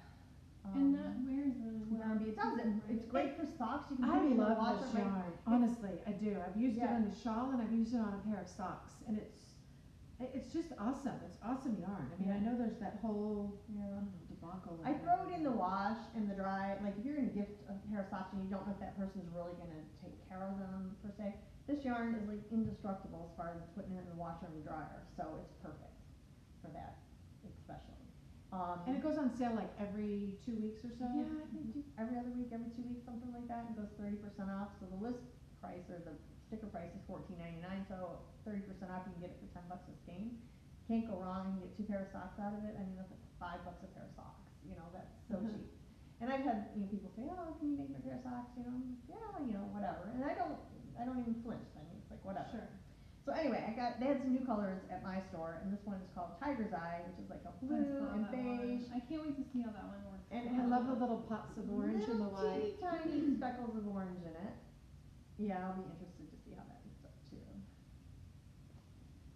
And that wears really well. Yarn beads. It's great for socks. You can I put it in the love washer, this right? yarn, honestly, I do. I've used it Yeah. on a shawl and I've used it on a pair of socks, and it's just awesome. It's awesome yarn. I mean, I know there's that whole, I Yeah. don't know, debacle. I throw it in the wash and the dry. Like if you're gonna gift a pair of socks and you don't know if that person's really gonna take care of them per se, this yarn is like indestructible as far as putting it in the washer and the dryer. So it's perfect for that, especially. And it goes on sale like every 2 weeks or so? Yeah, I think every other week, every 2 weeks, something like that, and goes 30% off. So the list price or the sticker price is $14.99. So 30% off, you can get it for $10 a skein. Can't go wrong. You can get 2 pairs of socks out of it. I mean, that's like $5 a pair of socks. That's so cheap. And I've had people say, "Oh, can you make me a pair of socks?" Yeah, whatever. And I don't even flinch. I mean, it's like whatever. Sure. So anyway, they had some new colors at my store, and this one is called Tiger's Eye, which is like a blue and beige. I can't wait to see how that one works. And I love the little pops of orange and the little white. teeny tiny speckles of orange in it. Yeah, I'll be interested to see how that looks up too.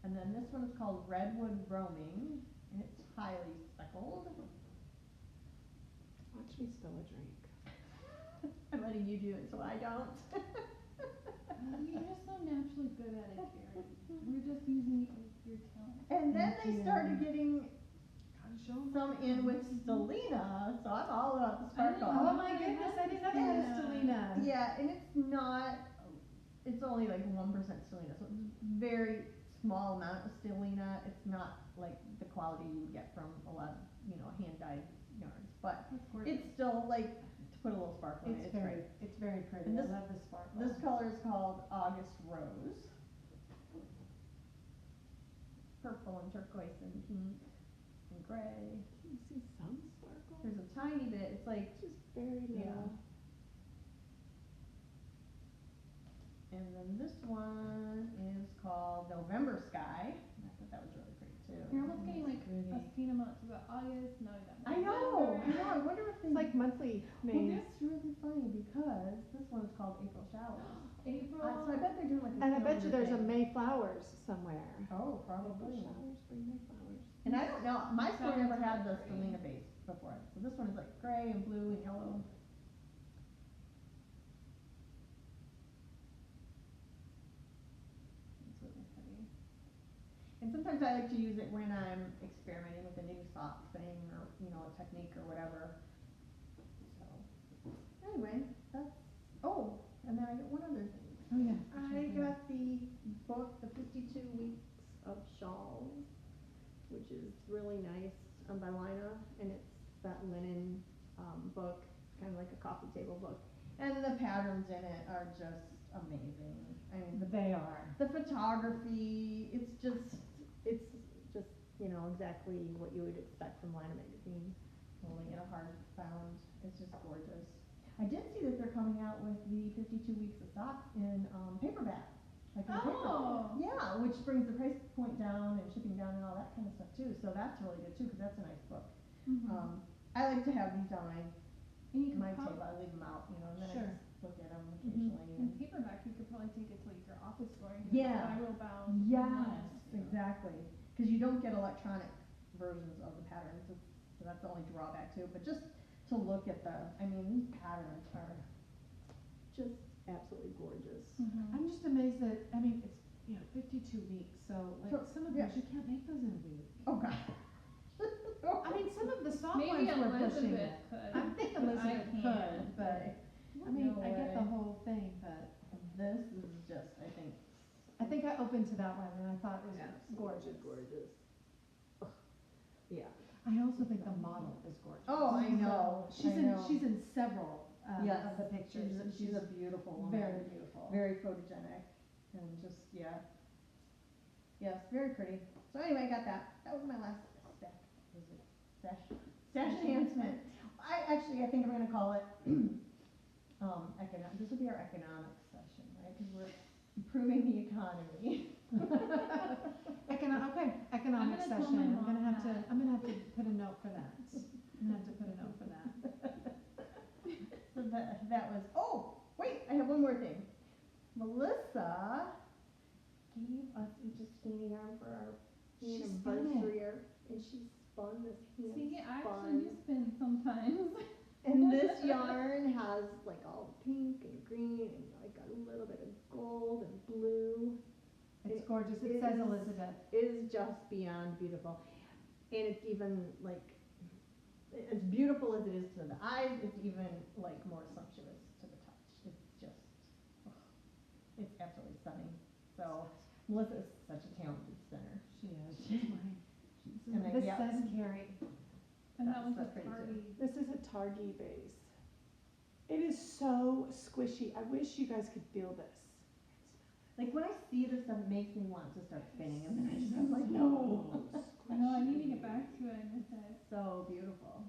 And then this one is called Redwood Roaming, and it's highly speckled. Watch me spill a drink. I'm letting you do it so I don't. You're just so naturally good at it, Karen. We're just using your talent. And then Thank they you. started getting Gotta show 'em. some in with Stellina, so I'm all about the sparkle. Oh my goodness, I didn't know that was Stellina. Yeah, and it's only like 1% Stellina, so it's very small amount of Stellina. It's not like the quality you would get from a lot of, hand-dyed yarns, but it's still like, to put a little sparkle in it, it's great. It's very pretty. And I this- love the sparkle. This color is called August Rose. Purple and turquoise and pink and gray. Can you see some sparkle? There's a tiny bit, it's like, Just very little. yeah. And then this one is called November Sky. I thought that was really pretty too. You're almost getting like Pretty. a skein amount to the August, now you got I know, November. I wonder if they. It's like monthly Well, names. that's really funny because this one is called April Showers. April. So I bet they're doing like a And I bet you calendar there's a thing. May flowers somewhere. Oh, April probably. showers bring May flowers. And I don't know, my store never had the Sounds great. Stellina base before, so this one is like gray and blue and yellow. pretty. And sometimes I like to use it when I'm experimenting with a new sock thing or, a technique or whatever. So, anyway, and then I got one other thing. Oh, yeah. I got the book, The 52 Weeks of Shawls, which is really nice, by Lina, and it's that linen, book, kind of like a coffee table book. And the patterns in it are just amazing. I mean, They are. the photography, it's just Exactly what you would expect from Lina magazine. holding it a hardbound. It's just gorgeous. I did see that they're coming out with the 52 weeks of socks in paperback. Like in paper. Oh. Yeah, which brings the price point down and shipping down and all that kind of stuff too. So that's really good too, because that's a nice book. I like to have these on And you my could table. I leave them out, and then Sure. I just look at them occasionally. in paperback, you could probably take it to like your office store and Yeah. get spiral bound. Yes, exactly. Because you don't get electronic versions of the patterns, so that's the only drawback too. But just to look at these patterns are Just absolutely gorgeous. I'm just amazed that, it's, 52 weeks, so like So, some of yeah. those, you can't make those in a week. oh god. Some of the soft Maybe ones were pushing Elizabeth it. could. I think but I Elizabeth could, can't. but, No I get the way. whole thing, but This is just, I think. I think I opened to that one and I thought it was Gorgeous. gorgeous. Ugh. Yeah. I also think the model is gorgeous. Oh, I know. She's I know. in several Yes, of the pictures. She's a beautiful woman. very beautiful. Very photogenic, and just yes, very pretty. So anyway, I got that. That was my last stash enhancement. I think I'm gonna call it this will be our economics session, right? Because we're improving the economy. Economic I'm gonna tell session. my I'm mom gonna have to that. put a note for that. So that was, wait, I have one more thing. Melissa Gave us each a skein yarn for our She spun it. anniversary, and she spun this hand See, I spun. actually do spin sometimes. And this yarn has like all pink and green and like a little bit of gold and blue. It's gorgeous. It It says is- Elizabeth. It is just beyond beautiful. And it's even like, as beautiful as it is to the eyes, it's even like more sumptuous to the touch. It's just, it's absolutely stunning. So Melissa is such a talented spinner. She is. She's mine. And then, This yeah. says Carrie. And that was a That's pretty too. party. This is a Targhee base. It is so squishy. I wish you guys could feel this. Like when I see this stuff, it makes me want to start spinning, and then I'm like, no. I know, I need to get back to it. I miss it. So beautiful.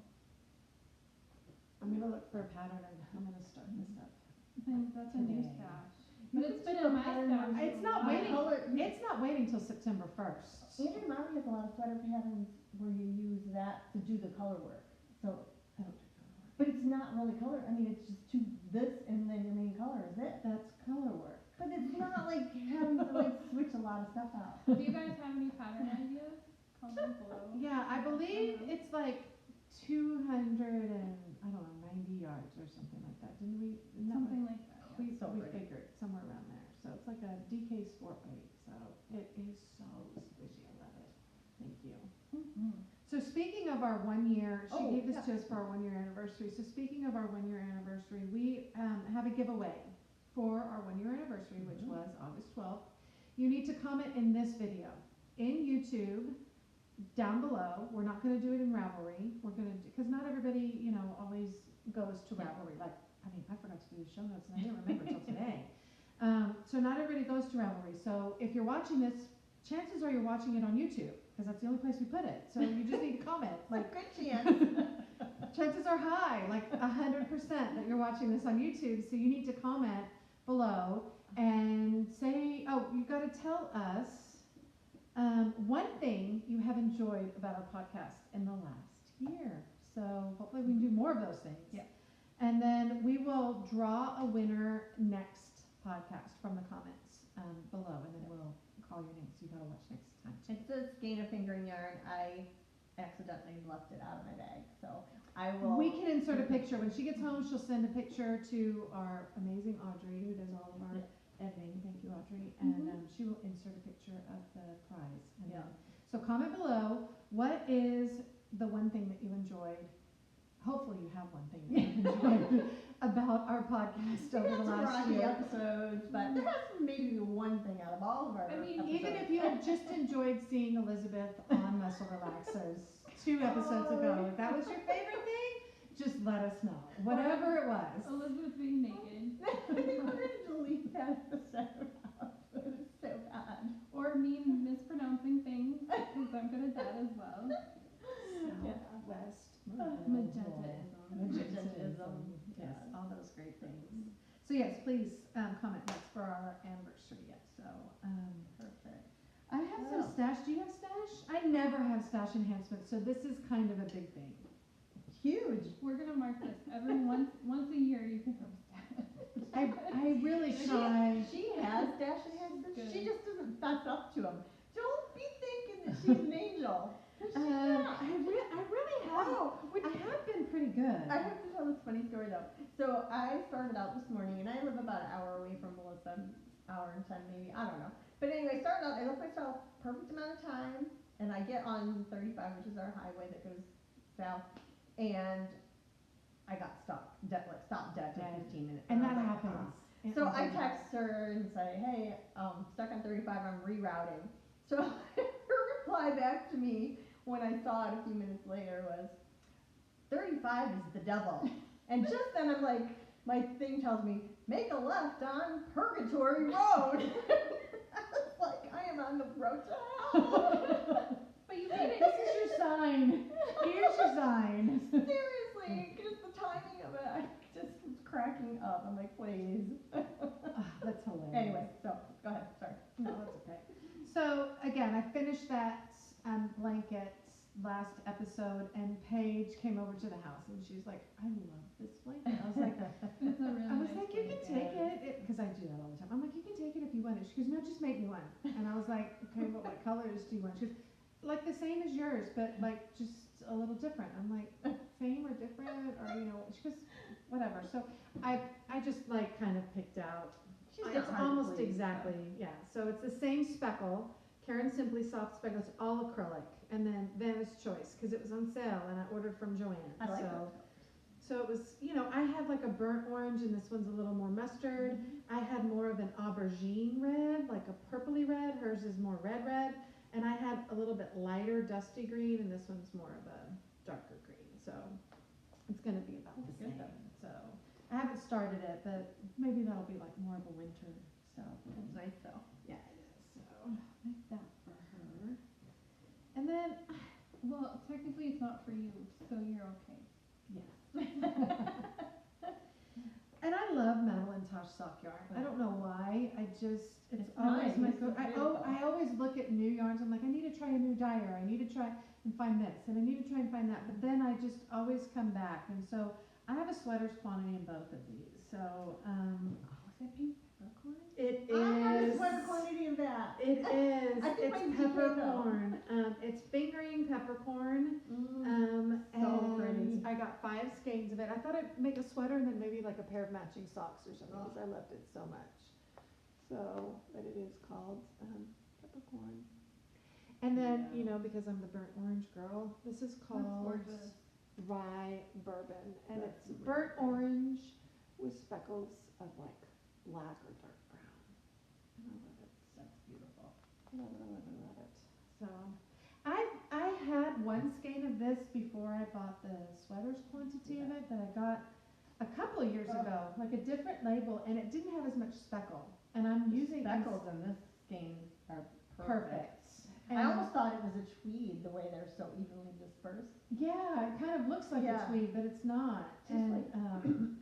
I'm gonna look for a pattern and I'm gonna start this up. And that's a new Today. stash. You But could it's been do a in my pattern stash. where It's not for a waiting. while. It's not waiting till September 1st. Andrew Mommy has a lot of sweater patterns where you use that to do the color work. So, but it's not really color. It's just this and then your main color is it. That's color work. But it's not like having to switch a lot of stuff out. Do you guys have any pattern ideas? Comment below. Yeah, I believe it's like 200 and, 90 yards or something like that. Didn't we? Isn't that Something what like that. Yeah. we So pretty. figured somewhere around there. So it's like a DK sport weight. So it is so squishy. I love it. Thank you. So speaking of our 1 year, she Oh, gave this yeah. to us for our 1 year anniversary. So speaking of our 1 year anniversary, we have a giveaway for our 1 year anniversary, which was August 12th. You need to comment in this video in YouTube down below. We're not going to do it in Ravelry. We're going to, because not everybody, always goes to Ravelry. Like, I forgot to do the show notes and I didn't remember till today. So not everybody goes to Ravelry. So if you're watching this, chances are you're watching it on YouTube, because that's the only place we put it. So you just need to comment. Like good chance. Chances are high, like 100% that you're watching this on YouTube. So you need to comment below and say, you've got to tell us one thing you have enjoyed about our podcast in the last year. So hopefully we can do more of those things. Yeah. And then we will draw a winner next podcast from the comments below, and then we'll call your name. So you gotta watch next time. It's a skein of fingering yarn. I accidentally left it out of my bag, so I will. We can insert a picture. When she gets home, she'll send a picture to our amazing Audrey, who does all of our editing. Thank you, Audrey. And she she will insert a picture of the prize. And Yeah. so comment below, what is the one thing that you enjoyed? Hopefully you have one thing that you enjoyed about our podcast We over had the some last rocky year. episodes, but there has to maybe be one thing out of all of our I mean, episodes. Even if you had just enjoyed seeing Elizabeth on Muscle Relaxers 2 episodes ago, if that was your favorite thing, just let us know. Whatever it was. Elizabeth being naked. I think we're going to delete that episode out. It was so bad. Or me mispronouncing things, because I'm good at that as well. Southwest Magentaism. Yes, all those great things. So yes, please comment. That's for our anniversary yet. So Perfect. I have Oh. some stash. Do you have stash? I never have stash enhancement, so this is kind of a big thing. Huge. We're gonna mark this every once a year. You can have stash. I really try. She has dash enhancements. Good. She just doesn't fess up to them. Don't be thinking that she's an angel. 'Cause she's not. I really have. Oh, I have been pretty good. I have to tell this funny story though. So I started out this morning, and I live about an hour away from Melissa, hour and 10 maybe, I don't know. But anyway, started out, I left myself perfect amount of time, and I get on 35, which is our highway that goes south, and I got stuck, stopped dead for Dead. 15 minutes. And I that was like, happens. It So I really text her and say, hey, stuck on 35, I'm rerouting. So her reply back to me when I saw it a few minutes later was, 35 is the devil. And just then I'm like, my thing tells me, make a left on Purgatory Road. I was like, I am on the road to hell. But you made it. This is your sign. Here's your sign. Seriously, just the timing of it, I just was cracking up. I'm like, please. That's hilarious. Anyway, so go ahead, sorry. No, that's okay. So again, I finished that blanket last episode, and Paige came over to the house, and she's like, "I love this blanket." I was like, It's a really "I was nice like, you can blanket. take it," because I do that all the time. I'm like, "You can take it if you want it." She goes, "No, just make me one." And I was like, "Okay, but what colors do you want?" She goes, "Like the same as yours, but like just a little different." I'm like, "Same or different, or you know?" She goes, "Whatever." So I just like kind of picked out. It's almost exactly, yeah. So it's the same speckle, Karen Simply Soft Speckle. It's all acrylic, and then Vanna's Choice because it was on sale, and I ordered from Joanne. I like so, that. so it was, you know, I had like a burnt orange, and this one's a little more mustard. I had more of an aubergine red, like a purpley red. Hers is more red, and I had a little bit lighter dusty green, and this one's more of a darker green. So it's gonna be about the Good same. though. So I haven't started it, but maybe that'll be like more of a winter stuff. That's nice though. Yeah, it is. So make that for her. And then, Well, technically it's not for you, so you're okay. yes. And I love Madeline-Tosh sock yarn. I don't know why. It's always nice. my It's go. beautiful. I always look at new yarns. I'm like, I need to try a new dyer. I need to try and find this, and I need to try and find that. But then I just always come back, and so I have a sweaters quantity in both of these. So Was that pink peppercorn? it I have a is. sweater quantity of that. It is. I think It's mine's DK though. peppercorn. It's fingering peppercorn. So And pretty. I got 5 skeins of it. I thought I'd make a sweater and then maybe like a pair of matching socks or something because I loved it so much. So, but it is called peppercorn. And then, you know, because I'm the burnt orange girl, this is called gorgeous. Rye Bourbon. And That's it's super burnt pretty. orange with speckles of like black or dark brown. And I love it. That's beautiful. I love it. So, I had 1 skein of this before I bought the sweaters quantity of it that I got a couple of years ago, like a different label, and it didn't have as much speckle. And I'm using Speckles in this skein are perfect. I And almost thought it was a tweed the way they're so evenly dispersed. yeah, it kind of looks like Yeah. a tweed, but it's not. Just And like-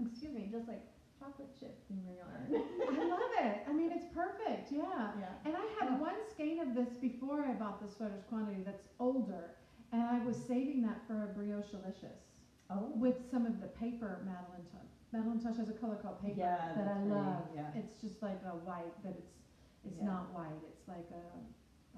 Excuse me, just like chocolate chip in your yarn. I love it. I mean, it's perfect. Yeah. Yeah. And I had 1 skein of this before I bought the sweaters quantity that's older, and I was saving that for a brioche delicious Oh. with some of the paper Madeline Tosh. Madeline Tosh has a color called paper Yeah, that I that's pretty, love. yeah. It's just like a white, but it's Yeah. not white. It's like a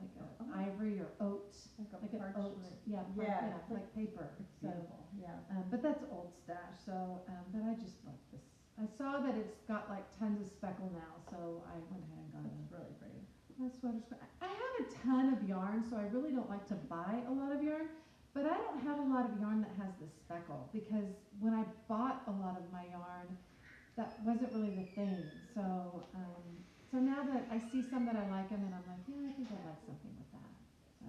Oh. ivory or oat, Like a like an oat. parchment. Yeah, Yeah, it's like paper. It's So, beautiful, yeah. but that's old stash. So, but I just love this. I saw that it's got like tons of speckle now, so I went ahead and got It's really pretty. a sweater square. I have a ton of yarn, so I really don't like to buy a lot of yarn. But I don't have a lot of yarn that has the speckle because when I bought a lot of my yarn, that wasn't really the thing. So, so now that I see some that I like them, and I'm like, yeah, I think I'd like something with that. So,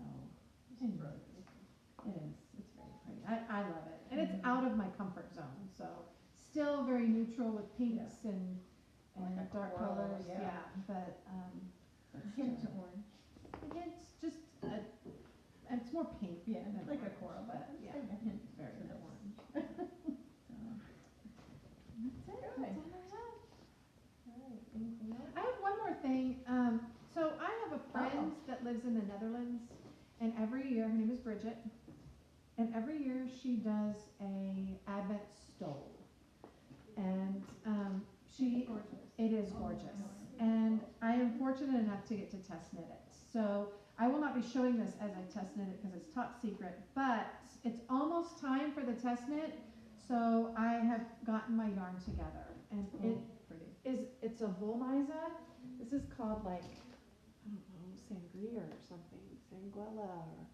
anyway, it is. It's very pretty. I love it, and it's out of my comfort zone. So, still very neutral with pinks and Like a dark coral, colors. yeah. But Hint to orange. it's just it's more pink. Yeah, than like a orange, coral, but but yeah, it's like a hint very to the nice. orange. So, that's it. Good. That's all I have. Alright, anything else? I have one more thing. So I have a friend that lives in the Netherlands, and every year, her name is Bridget, and every year she does a Advent stole, and she it is gorgeous, and I am fortunate enough to get to test knit it. So I will not be showing this as I test knit it because it's top secret, but it's almost time for the test knit, so I have gotten my yarn together, and it it's a Volmiza. This is called like, I don't know, sangria or something, sanguella, or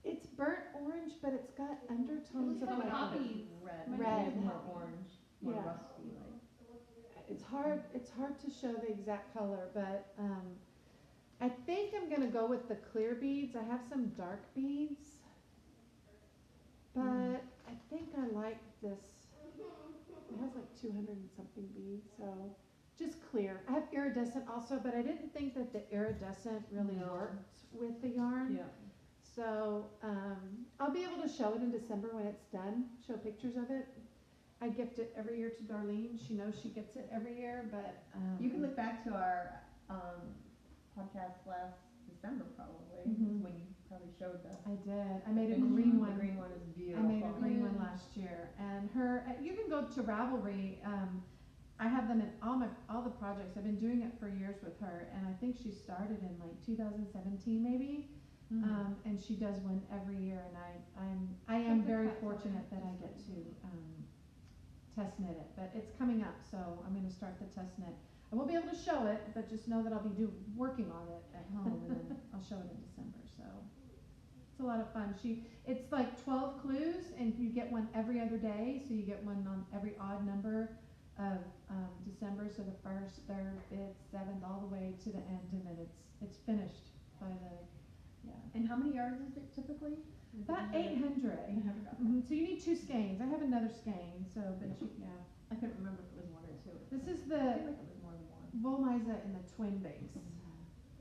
it's burnt orange, but it's got undertones of like like poppies. Red. Red. More orange, more Yeah. rusty, like. it's hard to show the exact color, but I think I'm gonna go with the clear beads. I have some dark beads, but I think I like this. It has like 200 and something beads, so just clear. I have iridescent also, but I didn't think that the iridescent really No. worked with the yarn. Yeah. So I'll be able to show it in December when it's done, show pictures of it. I gift it every year to Darlene. She knows she gets it every year, but You can look back to our podcast last December probably, Mhm. when you probably showed the. I did. I made a finished green one. one. The green one is I beautiful. made a green one last year, and you can go to Ravelry. I have them in all the projects. I've been doing it for years with her, and I think she started in like 2017 maybe. And she does one every year, and I am very fortunate that I get to test knit it. But it's coming up, so I'm going to start the test knit. I won't be able to show it, but just know that I'll be working on it at home, and then I'll show it in December. So it's a lot of fun. It's like 12 clues, and you get one every other day. So you get one on every odd number of December. So the 1st, 3rd, 5th, 7th, all the way to the end, and then it's finished by the And how many yards is it typically? about 800. 800. Okay. So you need 2 skeins. I have another skein, so but I couldn't remember if it was 1 or 2. This is I the feel like it was more than 1. Volmiza in the twin base.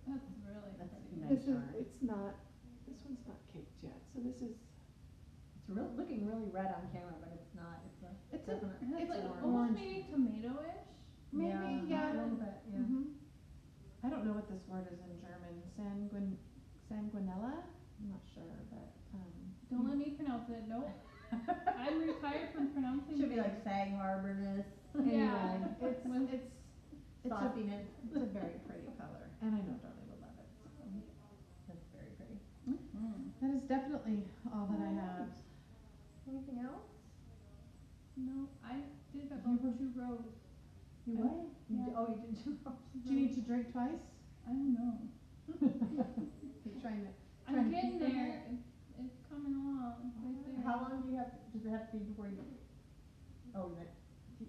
That's really That's pretty. nice This is yarn. it's not. This one's not caked yet. So this is It's looking really red on camera, but it's not. it's definite. It has It's like an almost orange. maybe tomato-ish. maybe A little bit, yeah. I don't know what this word is in German. Sanguinella? I'm not sure, but Don't let me pronounce it. Nope. I'm retired from pronouncing. Should be things. like sag harbor-ness, Yeah. it's a sauciness. it's a very pretty color, and I know Darlene will love it. So. That's very pretty. That is definitely all that I have. Anything else? No, I did about You were- 2 rows. You I- what? Yeah. Oh, you did 2 rows. Do you need to drink twice? I don't know. You're trying to. I'm getting there. It's coming along. Right there. How long do you have? Does it have to be before you? Oh, neck.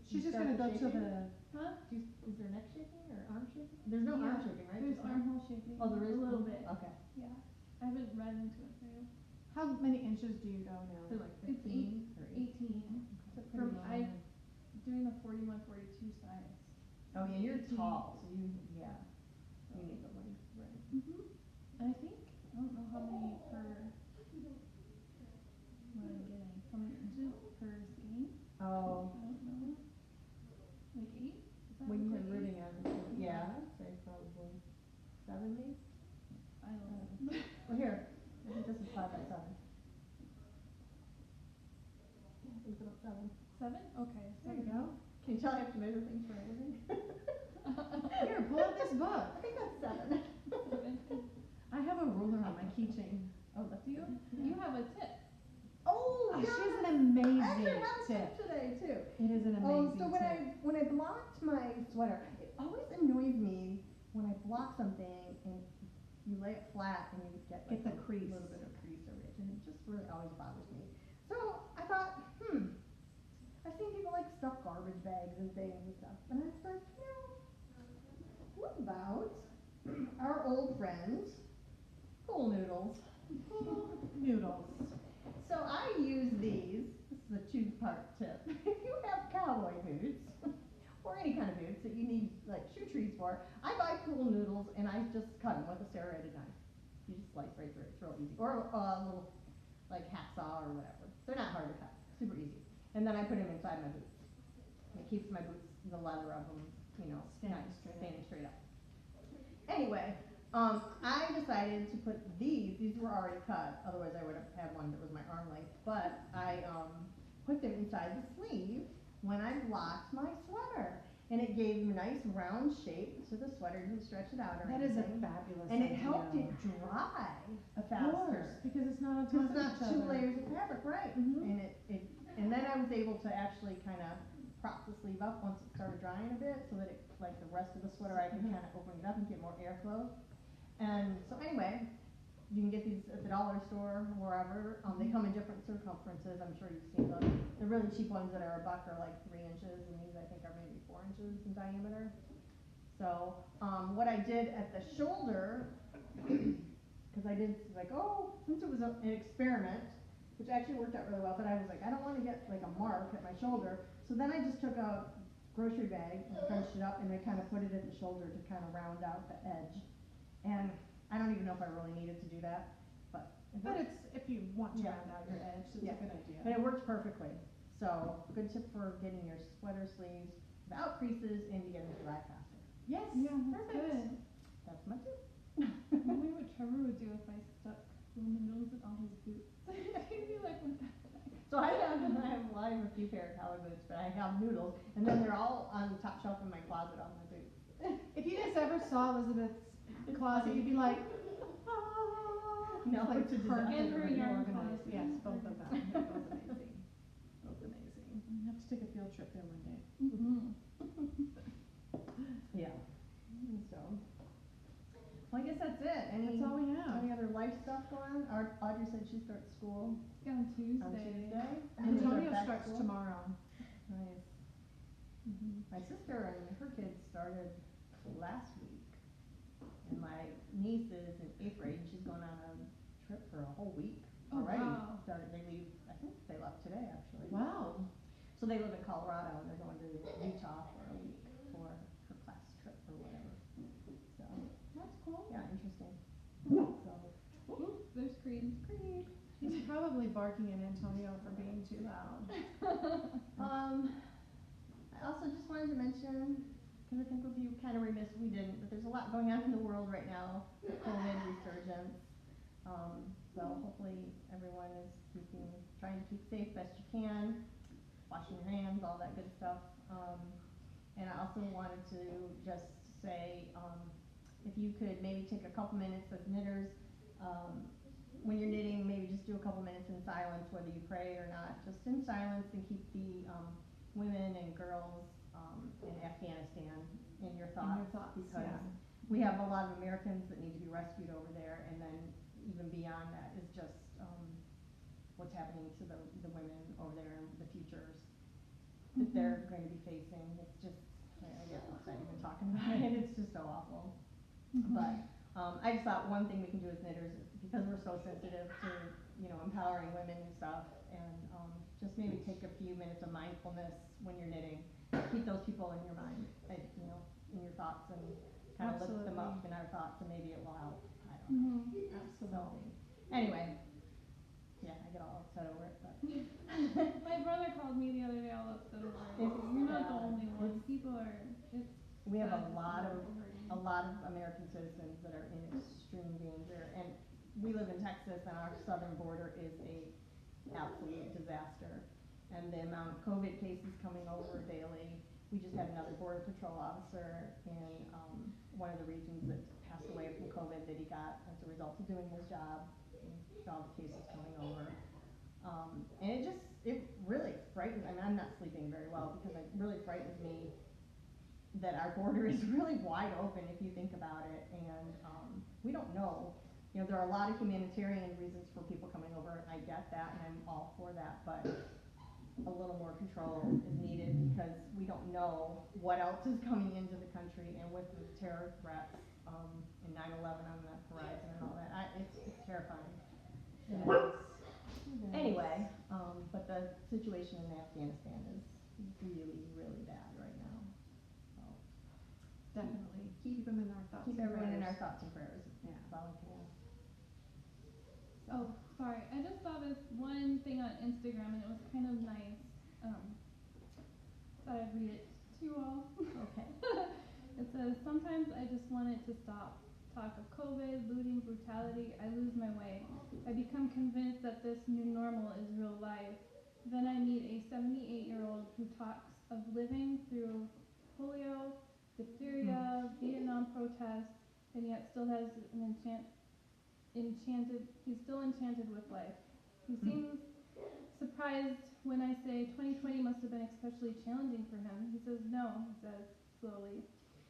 She's just gonna go to the. Huh? Is there neck shaking or arm shaking? There's no arm Yeah, shaking, right? There's Just neck? armhole shaking. Oh, there is a little one? bit. Okay. Yeah. I haven't read into it very well. How many inches do you go now? So like It's 15 or 18. So From pretty long. I doing the 41, 42 size. Oh yeah, you're 18. tall, so you need the length, right? And I think I don't know how many per. What I'm getting. How many inches per skein? Oh, I don't know. Like 8? Is that when you look have like 8? ribbing on, yeah, I'd say probably 7 maybe. I don't know. Well, here, I think this is 5 by 7. Yeah, I think it's about 7. 7? Okay. There you go. Can you tell I have to measure things for everything? Here, pull up this book. I think that's 7. 7. I have a ruler on my keychain. Oh, that's Do you? You have a tip. Oh, She has yes. an amazing I actually have a tip. tip today too. It is an amazing So when I blocked my sweater, it always annoys me when I block something and you lay it flat and you get like Get the a crease. little bit of crease or ridge, and it just really always bothers me. So I thought, I've seen people like stuff garbage bags and things and stuff, and I thought, what about our old friends, pool noodles? Noodles. So I use these. This is a two-part tip. If you have cowboy boots or any kind of boots that you need like shoe trees for, I buy pool noodles and I just cut them with a serrated knife. You just slice right through it. It's real easy. Or a little like hacksaw or whatever. They're not hard to cut. Super easy. And then I put them inside my boots. And it keeps my boots, the leather of them, standing straight up. Anyway, I decided to put these were already cut, otherwise I would have had one that was my arm length, but I put them inside the sleeve when I blocked my sweater. And it gave a nice round shape to the sweater, didn't stretch it out or That is a anything. fabulous And it idea. helped it dry Of faster. course, because it's not on Because top it's of not each 2 other. layers of fabric, right? Mhm. And then I was able to actually kind of prop the sleeve up once it started drying a bit, so that it, like the rest of the sweater, I could kind of open it up and get more airflow. And so anyway, you can get these at the dollar store, wherever. They come in different circumferences. I'm sure you've seen them. The really cheap ones that are $1 are like 3 inches, and these I think are maybe 4 inches in diameter. So what I did at the shoulder, because I did like, since it was an experiment, which actually worked out really well, but I was like, I don't want to get like a mark at my shoulder. So then I just took a grocery bag and crunched it up, and I kind of put it at the shoulder to kind of round out the edge. And I don't even know if I really needed to do that, but But if you want to Yeah. round out your edge, it's Yeah. a good idea. but it worked perfectly. So good tip for getting your sweater sleeves without creases and to get them to dry faster. Yes, Yeah, that's perfect. good. That's my tip. I wonder what Trevor would do if I stuck pool noodles in all his boots. He'd be like, what the heck? So I have a few pair of collar boots, but I have noodles, and then they're all on the top shelf in my closet on my boots. If you just ever saw Elizabeth's closet, you'd be like, No, like it's a perfect And her and yarn organized. closet. Yes, both of them. They're both amazing. Both amazing. I have to take a field trip there one day. Mm-hmm. Yeah. So, well, I guess that's it. That's all we have. Any other life stuff going on? Audrey said she starts school On Tuesday. on Tuesday. Antonio Back to starts school? tomorrow. Nice. My sister and her kids started last week, and my niece is in 8th grade, and she's going on a trip for a whole week Oh, already. wow. They leave, I think they left today, actually. Wow. So they live in Colorado, and they're going to Utah for a week for her class trip or whatever. So, That's cool. yeah, interesting. So, Ooh, there's Creed. Creed. He's probably barking at Antonio for being too loud. I also just wanted to mention, because I think we'd be kind of remiss if we didn't, but there's a lot going on in the world right now, COVID resurgence. So hopefully everyone is trying to keep safe best you can, washing your hands, all that good stuff. And I also wanted to just say, if you could maybe take a couple minutes as knitters, when you're knitting, maybe just do a couple minutes in silence, whether you pray or not, just in silence, and keep the women and girls in Afghanistan in your thoughts, because yeah. we have a lot of Americans that need to be rescued over there, and then even beyond that is just what's happening to the women over there and the futures that they're going to be facing. It's just, I get upset even talking about it. It's just so awful. But I just thought one thing we can do as knitters is, because we're so sensitive to, empowering women and stuff, and just maybe take a few minutes of mindfulness when you're knitting. Keep those people in your mind, in your thoughts, and kind of lift them up in our thoughts, and maybe it will help. I don't know. Absolutely. Anyway, yeah, I get all upset over it, but. My brother called me the other day all upset over it. It's You're not the sad. only one. People are, it's We have sad a to see lot of people hurting. American citizens that are in extreme danger, and we live in Texas, and our southern border is a absolute disaster. And the amount of COVID cases coming over daily. We just had another border patrol officer in one of the regions that passed away from COVID that he got as a result of doing his job, and all the cases coming over. And it really frightens. I mean, I'm not sleeping very well because it really frightens me that our border is really wide open if you think about it, and we don't know. You know, there are a lot of humanitarian reasons for people coming over, and I get that, and I'm all for that, but a little more control is needed because we don't know what else is coming into the country, and with the terror threats, and 9/11 on the horizon and all that, it's terrifying. It So, is. anyway, but the situation in Afghanistan is really, really bad right now. So Definitely. Keep them in our thoughts. keep and everyone in our prayers. thoughts and prayers. Yeah. That's all I can ask. Oh, sorry. I just saw this one thing on Instagram and it was kind of nice. Thought I'd read it to you all. Okay. It says, sometimes I just want it to stop. Talk of COVID, looting, brutality, I lose my way. I become convinced that this new normal is real life. Then I meet a 78-year-old who talks of living through polio, diphtheria, Vietnam protests, and yet still has an he's still enchanted with life. He seems surprised when I say 2020 must have been especially challenging for him. He says, no, he says slowly,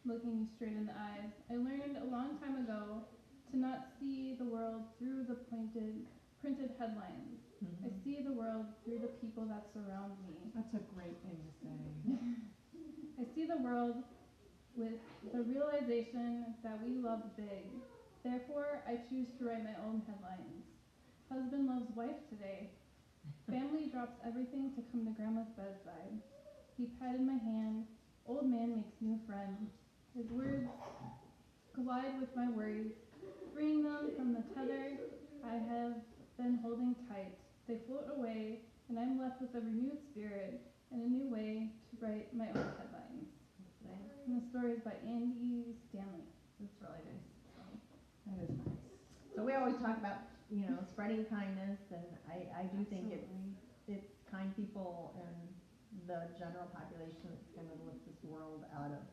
looking me straight in the eyes. I learned a long time ago to not see the world through the printed headlines. I see the world through the people that surround me. That's a great thing to say. I see the world with the realization that we love big. Therefore, I choose to write my own headlines. Husband loves wife today. Family drops everything to come to grandma's bedside. He patted my hand. Old man makes new friends. His words collide with my worries, freeing them from the tether I have been holding tight. They float away, and I'm left with a renewed spirit and a new way to write my own headlines. And the story is by Andy Stanley. It's really nice. That is nice. So we always talk about, you know, spreading kindness, and I do think it's kind people and the general population that's going to lift this world out of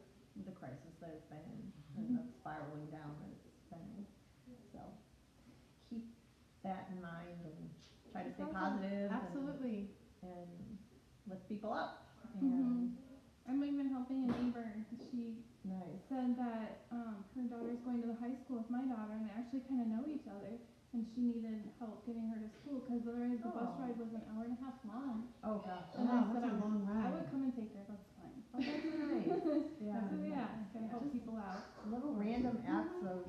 the crisis that it's been in and the spiraling down that it's been in. So keep that in mind and try to stay positive Absolutely. and lift people up. And I'm even helping a neighbor. She nice. said that her daughter's going to the high school with my daughter, and they actually kind of know each other. And she needed help getting her to school because otherwise the bus ride was an hour and a half long. Oh gosh. And I said, that's a long I ride. would come and take her. That's fine. Oh, that's nice. Yeah. So yeah, gotta help people out. Little random acts of,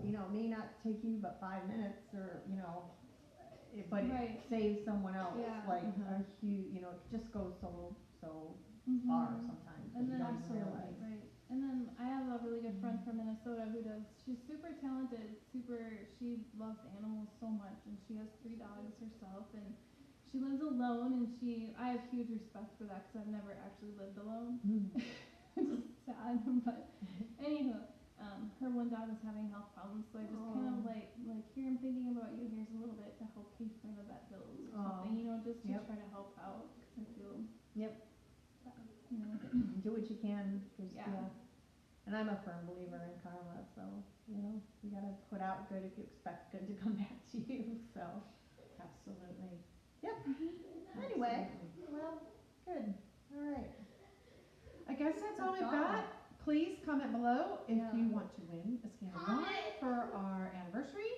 you know, may not take you but 5 minutes, or you know, but it saves someone else. Yeah. Like a huge, you know, it just goes so far sometimes. And then you don't even realize. right. And then I have a really good friend from Minnesota who she's super talented, she loves animals so much, and she has 3 dogs herself, and she lives alone, and I have huge respect for that because I've never actually lived alone. It's just sad, but anywho, her one dog was having health problems, so I just kind of like, here I'm thinking about you, here's a little bit to help pay for the vet bills or something, you know, just to try to help out, because I feel, you know, Do what you can. 'Cause, Yeah. And I'm a firm believer in karma, so you know, you gotta put out good if you expect good to come back to you. So Absolutely. yep. Anyway, well, good. All right. I guess that's all That's we've all. got. Please comment below if Yeah. you want to win a scan of wine for our anniversary.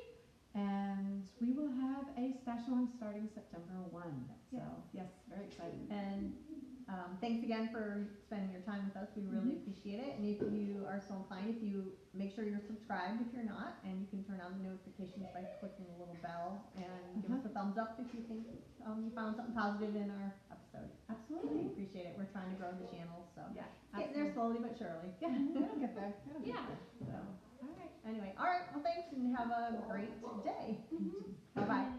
And we will have a special one starting September 1. So, yes, very exciting. And thanks again for spending your time with us. We really appreciate it. And if you are so inclined, if you make sure you're subscribed if you're not, and you can turn on the notifications by clicking the little bell, and give us a thumbs up if you think you found something positive in our episode. Absolutely. We appreciate it. We're trying to grow the channel, so Yeah, it's getting there slowly but surely. Yeah, it'll get there. It'll get Yeah. there. So All right. anyway, all right. Well, thanks, and have a great day. Bye bye.